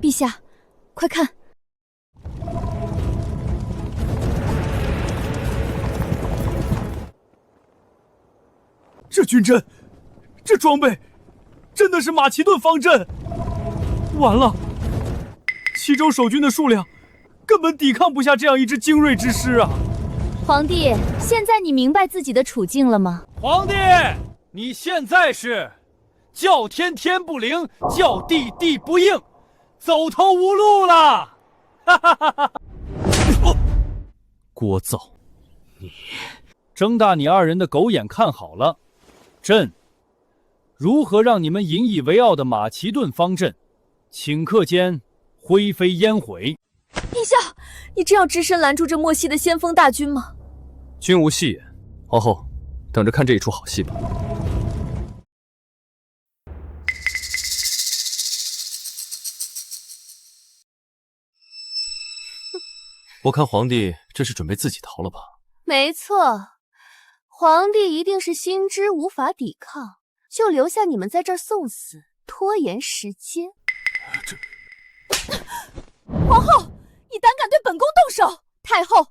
陛下，快看！这军阵，这装备，真的是马其顿方阵！完了，齐州守军的数量根本抵抗不下这样一支精锐之师啊！皇帝，现在你明白自己的处境了吗？皇帝，你现在是叫天天不灵，叫地地不应，走投无路了！哈哈哈哈！聒噪！你睁大你二人的狗眼看好了，朕如何让你们引以为傲的马其顿方阵，顷刻间灰飞烟毁！陛下，你真要只身拦住这莫西的先锋大军吗？君无戏言，皇后，等着看这一出好戏吧。我看皇帝这是准备自己逃了吧？没错，皇帝一定是心知无法抵抗，就留下你们在这儿送死，拖延时间。皇后，你胆敢对本宫动手！太后，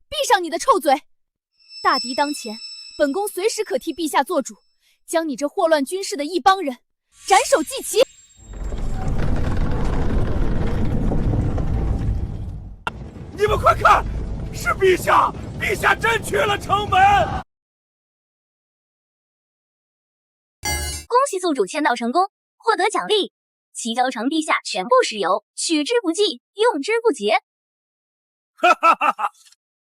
闭上你的臭嘴！大敌当前，本宫随时可替陛下做主，将你这祸乱军事的一帮人斩首祭旗。你们快看，是陛下！陛下真去了城门！恭喜宿主签到成功，获得奖励：齐州城地下全部石油，取之不尽，用之不竭。哈哈哈哈！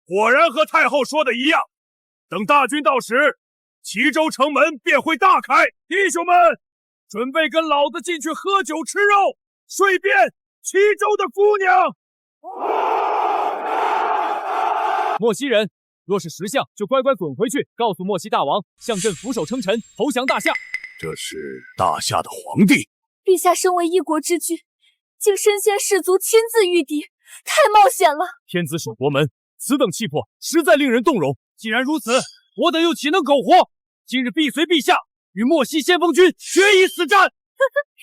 果然和太后说的一样，等大军到时，齐州城门便会大开。弟兄们，准备跟老子进去喝酒吃肉，睡遍齐州的夫娘。莫西人，若是识相，就乖乖滚回去，告诉莫西大王，向朕俯首称臣，投降大夏。这是大夏的皇帝。陛下身为一国之君，竟身先士卒，亲自御敌，太冒险了。天子守国门，此等气魄，实在令人动容。既然如此，我等又岂能苟活？今日必随陛下与莫西先锋军决一死战。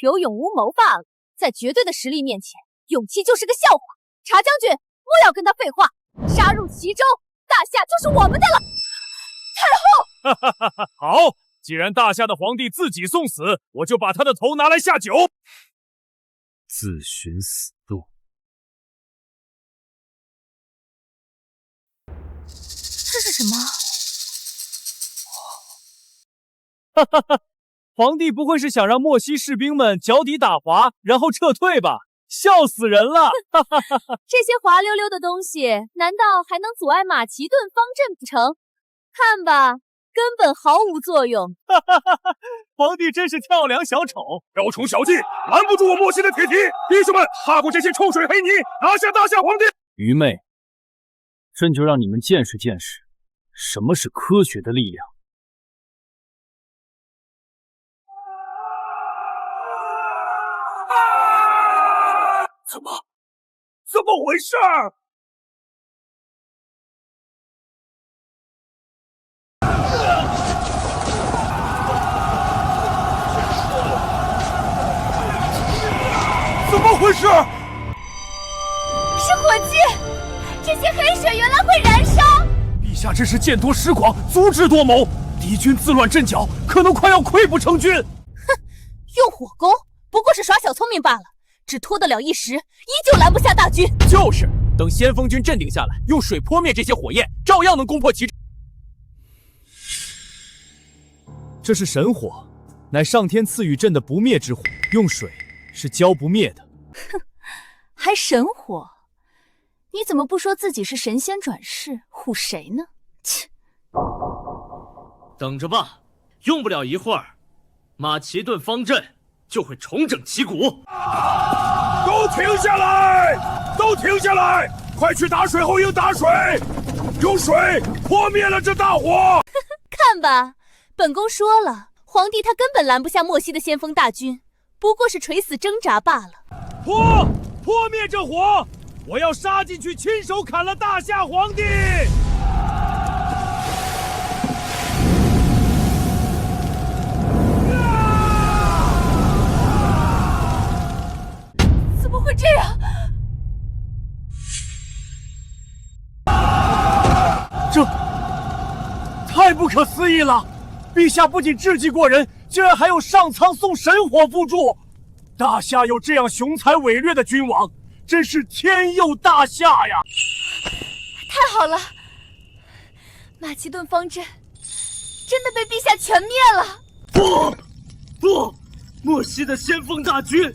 有勇无谋罢了，在绝对的实力面前，勇气就是个笑话。查将军，莫要跟他废话，杀入齐州，大夏就是我们的了。太后，哈哈哈！好，既然大夏的皇帝自己送死，我就把他的头拿来下酒。自寻死路。这是什么？哈哈哈！皇帝不会是想让莫西士兵们脚底打滑，然后撤退吧？笑死人了！哈哈哈哈！这些滑溜溜的东西，难道还能阻碍马其顿方阵不成？看吧，根本毫无作用。哈哈哈哈！皇帝真是跳梁小丑，雕虫小技，拦不住我莫西的铁蹄！弟兄们，踏过这些臭水黑泥，拿下大夏皇帝！愚昧，朕就让你们见识见识，什么是科学的力量。怎么回事？怎么回事？是火鸡！这些黑水原来会燃烧！陛下真是见多识广，足智多谋，敌军自乱阵脚，可能快要溃不成军。哼，用火攻不过是耍小聪明罢了。只拖得了一时，依旧拦不下大军。就是，等先锋军镇定下来，用水泼灭这些火焰，照样能攻破齐州。这是神火，乃上天赐予朕的不灭之火，用水是浇不灭的。哼，还神火？你怎么不说自己是神仙转世，唬谁呢？切！等着吧，用不了一会儿，马其顿方阵就会重整旗鼓。都停下来！都停下来！快去打水后营打水，用水泼灭了这大火！看吧，本宫说了，皇帝他根本拦不下莫西的先锋大军，不过是垂死挣扎罢了。泼灭这火！我要杀进去，亲手砍了大夏皇帝！怎么会这样？这太不可思议了！陛下不仅智计过人，竟然还有上苍送神火辅助。大夏有这样雄才伟略的君王，真是天佑大夏呀！太好了，马其顿方阵真的被陛下全灭了！不，莫西的先锋大军！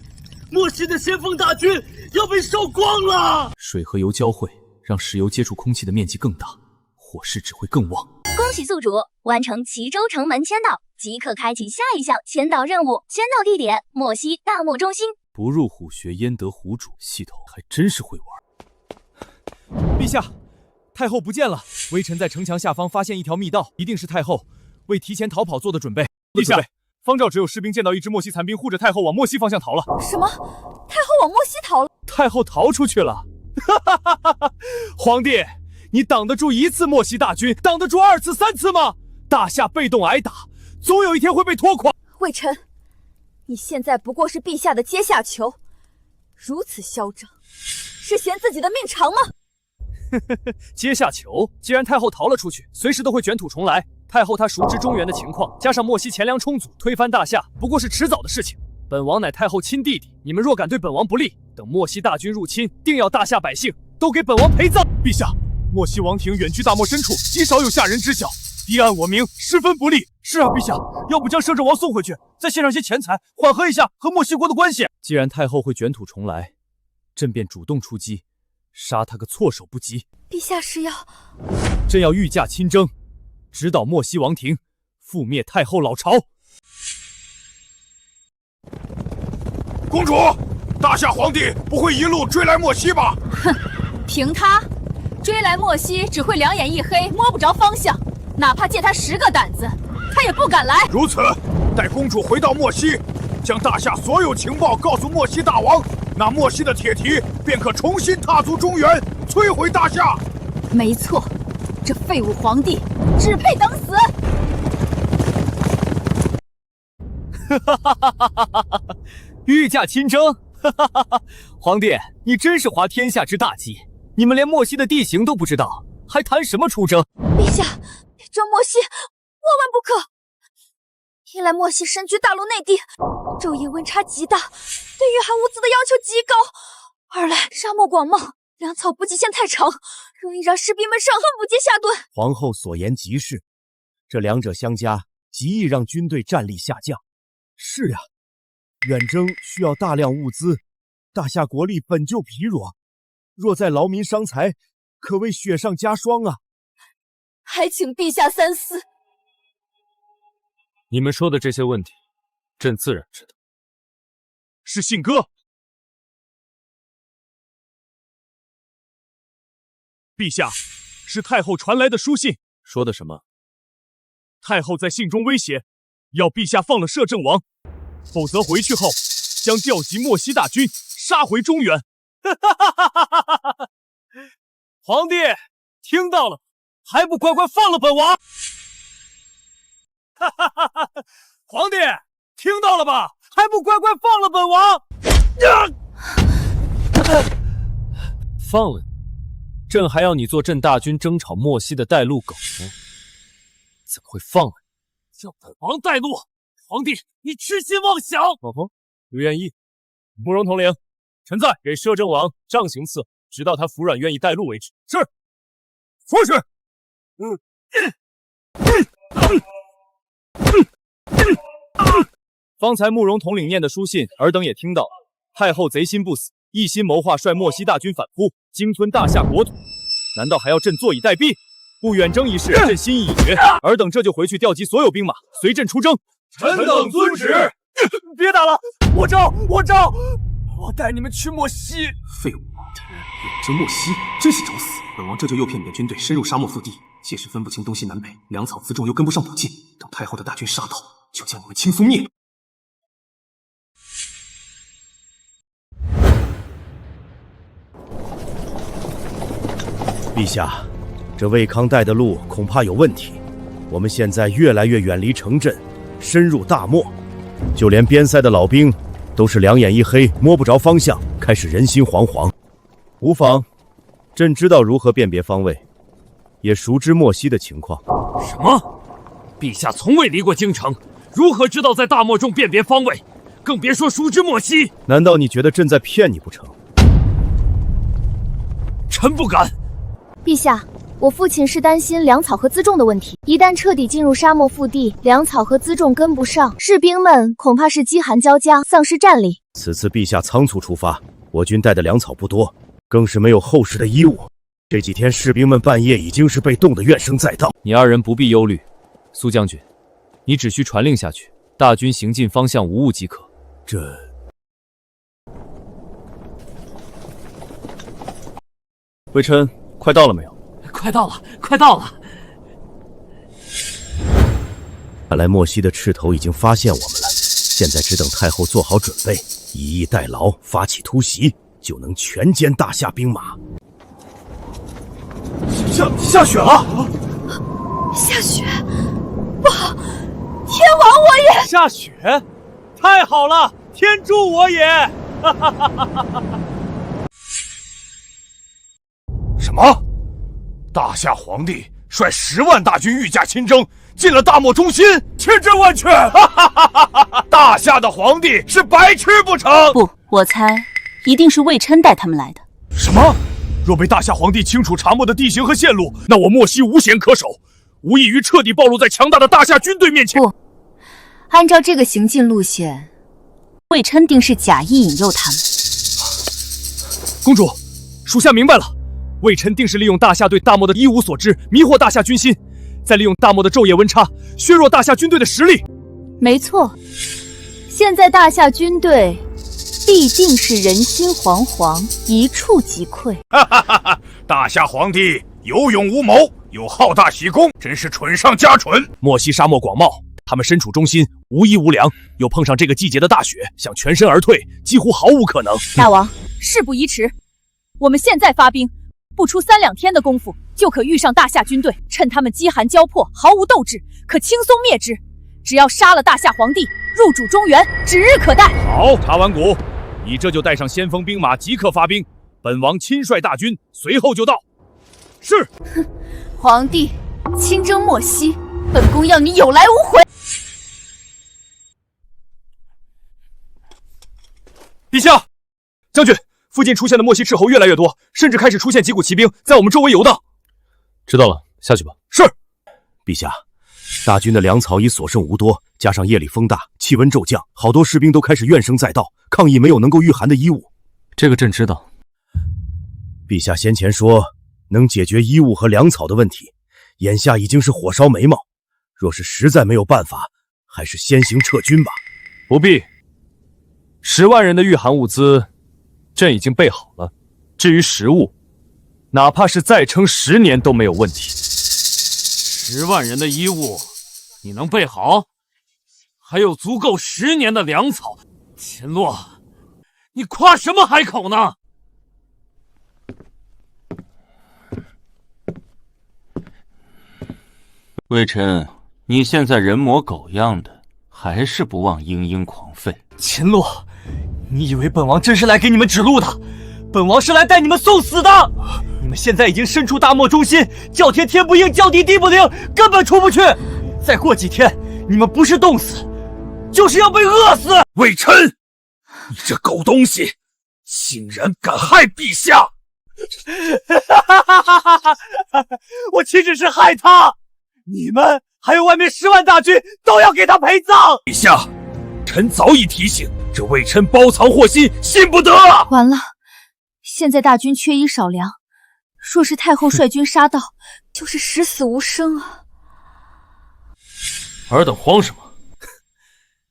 莫西的先锋大军要被烧光了！水和油交汇，让石油接触空气的面积更大，火势只会更旺。恭喜宿主完成齐州城门签到，即可开启下一项签到任务。签到地点：莫西大漠中心。不入虎穴焉得虎主，系统还真是会玩。陛下，太后不见了。微臣在城墙下方发现一条密道，一定是太后为提前逃跑做的准备。陛下，方兆只有士兵见到一支莫西残兵护着太后往莫西方向逃了。什么？太后往莫西逃了？太后逃出去了！哈哈哈哈哈！皇帝，你挡得住一次莫西大军，挡得住2次、3次吗？大夏被动挨打，总有一天会被拖垮。微臣，你现在不过是陛下的阶下囚，如此嚣张，是嫌自己的命长吗？阶下囚，既然太后逃了出去，随时都会卷土重来。太后她熟知中原的情况，加上莫西钱粮充足，推翻大夏不过是迟早的事情。本王乃太后亲弟弟，你们若敢对本王不利，等莫西大军入侵，定要大夏百姓都给本王陪葬。陛下，莫西王庭远居大漠深处，极少有下人知晓，敌暗我明，十分不利。是啊，陛下，要不将摄政王送回去，再献上些钱财，缓和一下和莫西国的关系。既然太后会卷土重来，朕便主动出击，杀他个措手不及。陛下是要……朕要御驾亲征，直捣莫西王庭，覆灭太后老巢。公主，大夏皇帝不会一路追来莫西吧？哼，凭他追来莫西，只会两眼一黑，摸不着方向。哪怕借他10个胆子，他也不敢来。如此，待公主回到莫西，将大夏所有情报告诉莫西大王，那莫西的铁蹄便可重新踏足中原，摧毁大夏。没错，这废物皇帝只配等死。御驾亲征，皇帝，你真是滑天下之大稽！你们连莫西的地形都不知道，还谈什么出征？陛下，这莫西万万不可！一来莫西身居大陆内地，昼夜温差极大，对御寒无子的要求极高；二来沙漠广袤，粮草补给线太长，容易让士兵们上恨不接下顿。皇后所言极是，这两者相加，极易让军队战力下降。是呀，远征需要大量物资，大夏国力本就疲弱，若再劳民伤财，可谓雪上加霜啊！还请陛下三思。你们说的这些问题，朕自然知道。是信鸽。陛下，是太后传来的书信。说的什么？太后在信中威胁，要陛下放了摄政王，否则回去后将调集莫西大军，杀回中原。皇帝听到了，还不快快放了本王！皇帝听到了吧？还不快快放了本王！放了你，朕还要你做朕大军征讨莫西的带路狗呢，怎么会放了你？叫本王带路？皇帝，你痴心妄想！老冯，有愿意？慕容统领，臣在，给摄政王杖行刺，直到他服软愿意带路为止。是。说是。方才慕容统领念的书信，尔等也听到了。太后贼心不死，一心谋划率莫西大军反扑，鲸吞大夏国土。难道还要朕坐以待毙？不远征一事，朕心意已决。尔等这就回去调集所有兵马，随朕出征。臣等遵旨。别打了，我招，我带你们去莫西。废物，远征莫西，真是找死！本王这就诱骗你的军队深入沙漠腹地，届时分不清东西南北，粮草辎重又跟不上补进，等太后的大军杀到，就将你们轻松灭了。陛下，这魏康带的路恐怕有问题。我们现在越来越远离城镇，深入大漠，就连边塞的老兵都是两眼一黑，摸不着方向，开始人心惶惶。无妨，朕知道如何辨别方位，也熟知莫西的情况。什么？陛下从未离过京城，如何知道在大漠中辨别方位？更别说熟知莫西。难道你觉得朕在骗你不成？臣不敢。陛下，我父亲是担心粮草和辎重的问题，一旦彻底进入沙漠腹地，粮草和辎重跟不上，士兵们恐怕是饥寒交加，丧失战力。此次陛下仓促出发，我军带的粮草不多，更是没有厚实的衣物。这几天士兵们半夜已经是被冻得怨声载道。你二人不必忧虑，苏将军，你只需传令下去，大军行进方向无误即可。微琛，快到了没有？快到了，快到了！看来莫西的斥头已经发现我们了，现在只等太后做好准备，以逸待劳，发起突袭，就能全歼大夏兵马。下雪了！下雪，不好！天亡我也！下雪，太好了！天助我也！什么？大夏皇帝率10万大军御驾亲征，进了大漠中心，千真万确！大夏的皇帝是白痴不成？不，我猜一定是魏琛带他们来的。什么？若被大夏皇帝清楚查漠的地形和线路，那我莫西无险可守，无异于彻底暴露在强大的大夏军队面前。不，按照这个行进路线，魏琛定是假意引诱他们。公主，属下明白了，魏臣定是利用大夏对大漠的一无所知，迷惑大夏军心，再利用大漠的昼夜温差，削弱大夏军队的实力。没错，现在大夏军队必定是人心惶惶，一触即溃。大夏皇帝有勇无谋，又好大喜功，真是蠢上加蠢。漠西沙漠广袤，他们身处中心，无衣无粮，又碰上这个季节的大雪，想全身而退，几乎毫无可能。大王，事不宜迟，我们现在发兵，不出3、2天的功夫，就可遇上大夏军队，趁他们饥寒交迫，毫无斗志，可轻松灭之。只要杀了大夏皇帝，入主中原，指日可待。好，查完谷，你这就带上先锋兵马，即刻发兵。本王亲率大军，随后就到。是。哼，皇帝亲征漠西，本宫要你有来无回。陛下，将军，附近出现的漠西斥候越来越多，甚至开始出现几股骑兵在我们周围游荡。知道了，下去吧。是。陛下，大军的粮草已所剩无多，加上夜里风大，气温骤降，好多士兵都开始怨声载道，抗议没有能够御寒的衣物。这个朕知道。陛下先前说能解决衣物和粮草的问题，眼下已经是火烧眉毛。若是实在没有办法，还是先行撤军吧。不必，10万人的御寒物资，朕已经备好了。至于食物，哪怕是再撑10年都没有问题。10万人的衣物，你能备好？还有足够10年的粮草。秦洛，你夸什么海口呢？魏臣，你现在人模狗样的，还是不忘嘤嘤狂吠。秦洛，你以为本王真是来给你们指路的？本王是来带你们送死的！你们现在已经身处大漠中心，叫天天不应，叫地地不灵，根本出不去。再过几天，你们不是冻死，就是要被饿死！魏臣，你这狗东西，竟然敢害陛下！我岂止是害他，你们还有外面10万大军都要给他陪葬！陛下，臣早已提醒，这魏臣包藏祸心，信不得。完了，现在大军缺衣少粮，若是太后率军杀到，就是十死无生啊！尔等慌什么？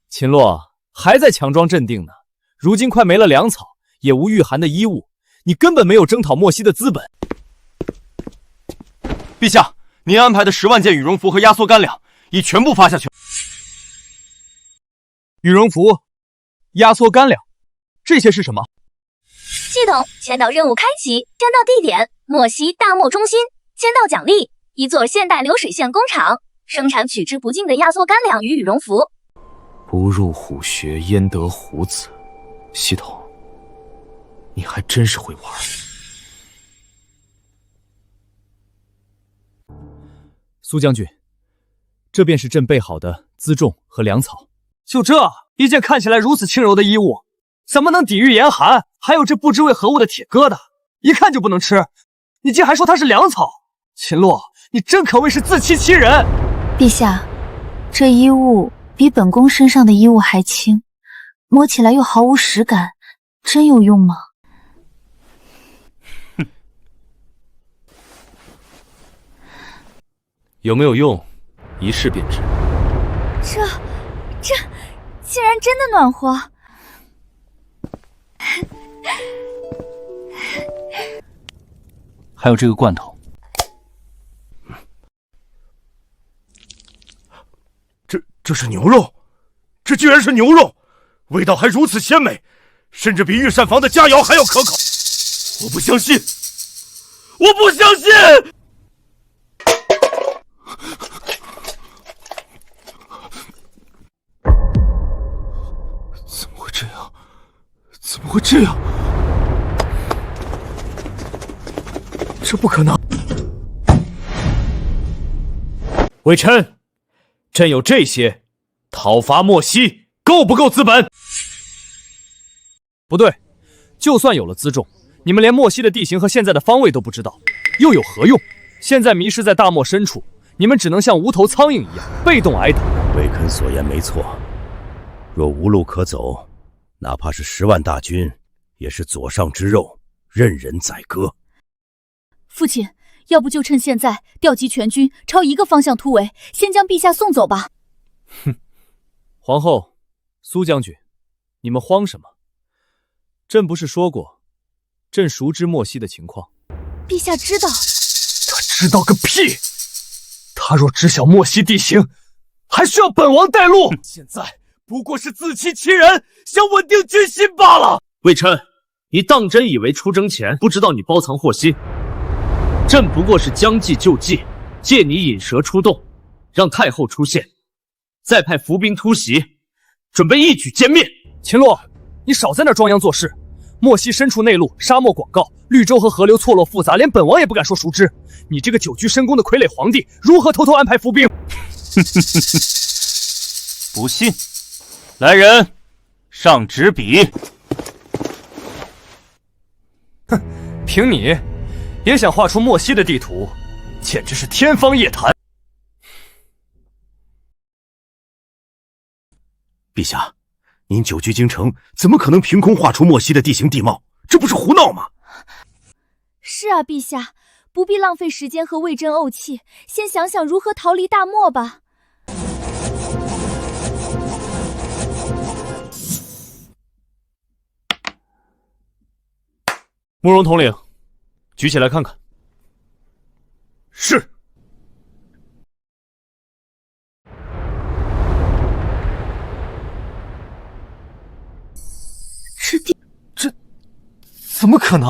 秦洛还在强装镇定呢。如今快没了粮草，也无御寒的衣物，你根本没有征讨漠西的资本。陛下，您安排的10万件羽绒服和压缩干粮已全部发下去。羽绒服、压缩干粮，这些是什么？系统签到任务开启，签到地点漠西大漠中心，签到奖励一座现代流水线工厂，生产取之不尽的压缩干粮与羽绒服。不入虎穴，焉得虎子？系统，你还真是会玩。苏将军，这便是朕备好的辎重和粮草。就这一件看起来如此轻柔的衣物，怎么能抵御严寒？还有这不知为何物的铁疙瘩，一看就不能吃。你竟还说它是粮草！秦洛，你真可谓是自欺欺人！陛下，这衣物比本宫身上的衣物还轻，摸起来又毫无实感，真有用吗？有没有用，一试便知。这竟然真的暖和！还有这个罐头，这是牛肉，这居然是牛肉，味道还如此鲜美，甚至比御膳房的佳肴还要可口。我不相信，我不相信！怎么会这样？怎么会这样？这不可能！微臣，朕有这些，讨伐漠西够不够资本？不对，就算有了辎重，你们连漠西的地形和现在的方位都不知道，又有何用？现在迷失在大漠深处，你们只能像无头苍蝇一样被动挨打。魏肯所言没错，若无路可走，哪怕是10万大军，也是左上之肉，任人宰割。父亲，要不就趁现在调集全军，朝一个方向突围，先将陛下送走吧。哼，皇后、苏将军，你们慌什么？朕不是说过，朕熟知莫西的情况。陛下知道？他知道个屁！他若知晓莫西地形，还需要本王带路？现在不过是自欺欺人，想稳定军心罢了。魏琛，你当真以为出征前不知道你包藏祸心？朕不过是将计就计，借你引蛇出洞，让太后出现，再派伏兵突袭，准备一举歼灭。秦洛，你少在那装秧作势。莫西身处内陆，沙漠广袤，绿洲和河流错落复杂，连本王也不敢说熟知。你这个久居深宫的傀儡皇帝，如何偷偷安排伏兵？不信，来人，上纸笔。哼，凭你也想画出莫西的地图，简直是天方夜谭。陛下，您久居京城，怎么可能凭空画出莫西的地形地貌？这不是胡闹吗？是啊，陛下，不必浪费时间和魏征怄气，先想想如何逃离大漠吧。慕容统领，举起来看看。是。这怎么可能？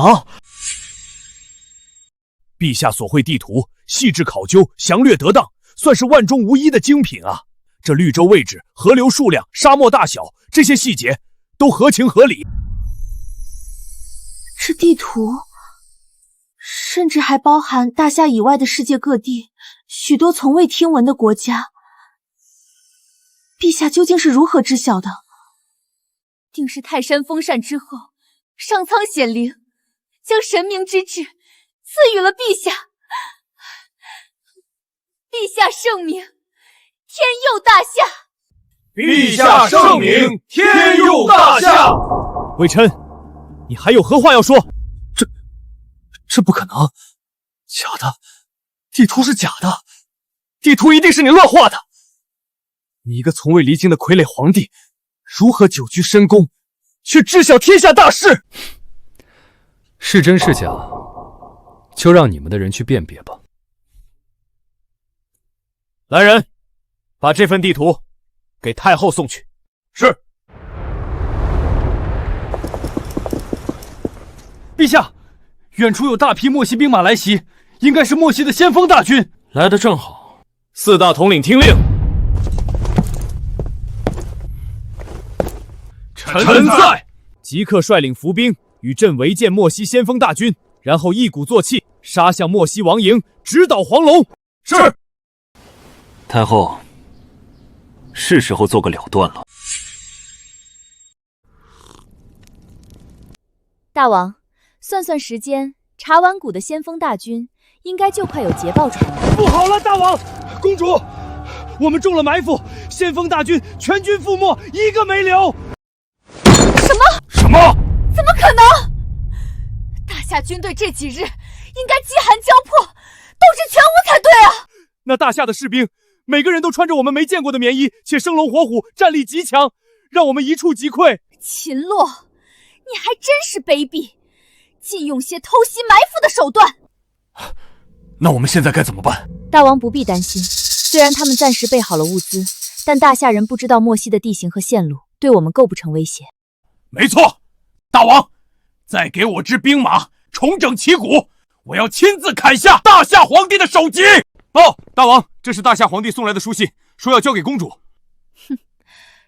陛下所绘地图细致考究，详略得当，算是万中无一的精品啊！这绿洲位置、河流数量、沙漠大小，这些细节都合情合理。这地图甚至还包含大夏以外的世界各地，许多从未听闻的国家。陛下究竟是如何知晓的？定是泰山封禅之后，上苍显灵，将神明之旨赐予了陛下。陛下圣明，天佑大夏！陛下圣明，天佑大夏！魏琛，你还有何话要说？这不可能，假的，地图是假的，地图一定是你乱画的。你一个从未离京的傀儡皇帝，如何久居深宫，却知晓天下大事？是真是假，就让你们的人去辨别吧。来人，把这份地图给太后送去。是。陛下，远处有大批莫西兵马来袭，应该是莫西的先锋大军。来得正好。四大统领听令。臣在。即刻率领伏兵与朕围歼莫西先锋大军，然后一鼓作气杀向莫西王营，直捣黄龙。是。太后，是时候做个了断了。大王，算算时间，茶碗谷的先锋大军应该就快有捷报传来。不好了，大王，公主，我们中了埋伏，先锋大军全军覆没，一个没留。什么？怎么可能？大夏军队这几日应该饥寒交迫，斗志全无才对啊！那大夏的士兵每个人都穿着我们没见过的棉衣，且生龙活虎，战力极强，让我们一触即溃。秦洛，你还真是卑鄙，竟用些偷袭埋伏的手段。那我们现在该怎么办？大王不必担心，虽然他们暂时备好了物资，但大夏人不知道莫西的地形和线路，对我们构不成威胁。没错，大王，再给我支兵马，重整旗鼓，我要亲自砍下大夏皇帝的首级。哦，大王，这是大夏皇帝送来的书信，说要交给公主。哼，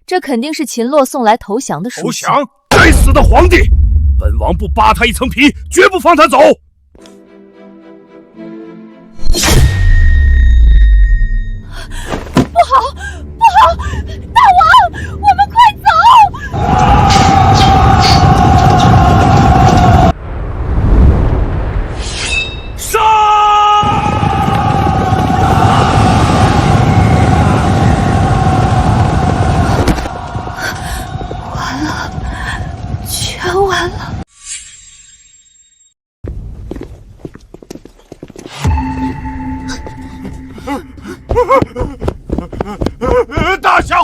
这肯定是秦洛送来投降的书信。投降！该死的皇帝！本王不扒他一层皮，绝不放他走。不好，不好！大王，我们快走！完了，全完了！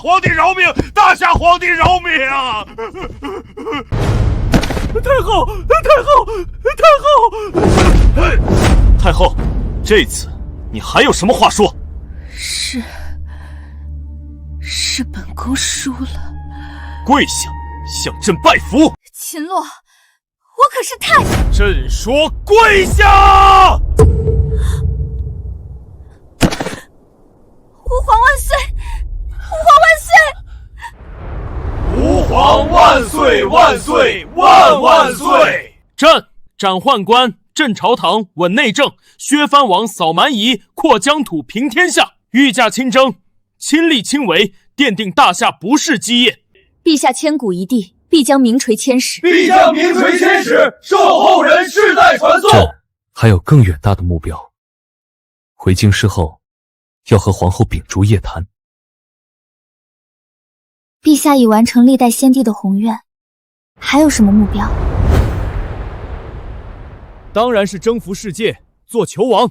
皇帝饶命！大夏皇帝饶命啊！太后，太后，太后！太后，这次你还有什么话说？是本宫输了。跪下，向朕拜服。秦洛，我可是太……朕说跪下！吾皇万岁！吾皇万岁！吾皇万岁万岁万万岁！斩宦官，镇朝堂，稳内政，削藩王，扫蛮夷，扩疆土，平天下。御驾亲征，亲力亲为，奠定大夏不世基业。陛下千古一帝，必将名垂千史。必将名垂千史，受后人世代传颂。朕还有更远大的目标。回京师后，要和皇后秉烛夜谈。陛下已完成历代先帝的宏愿，还有什么目标？当然是征服世界，做球王。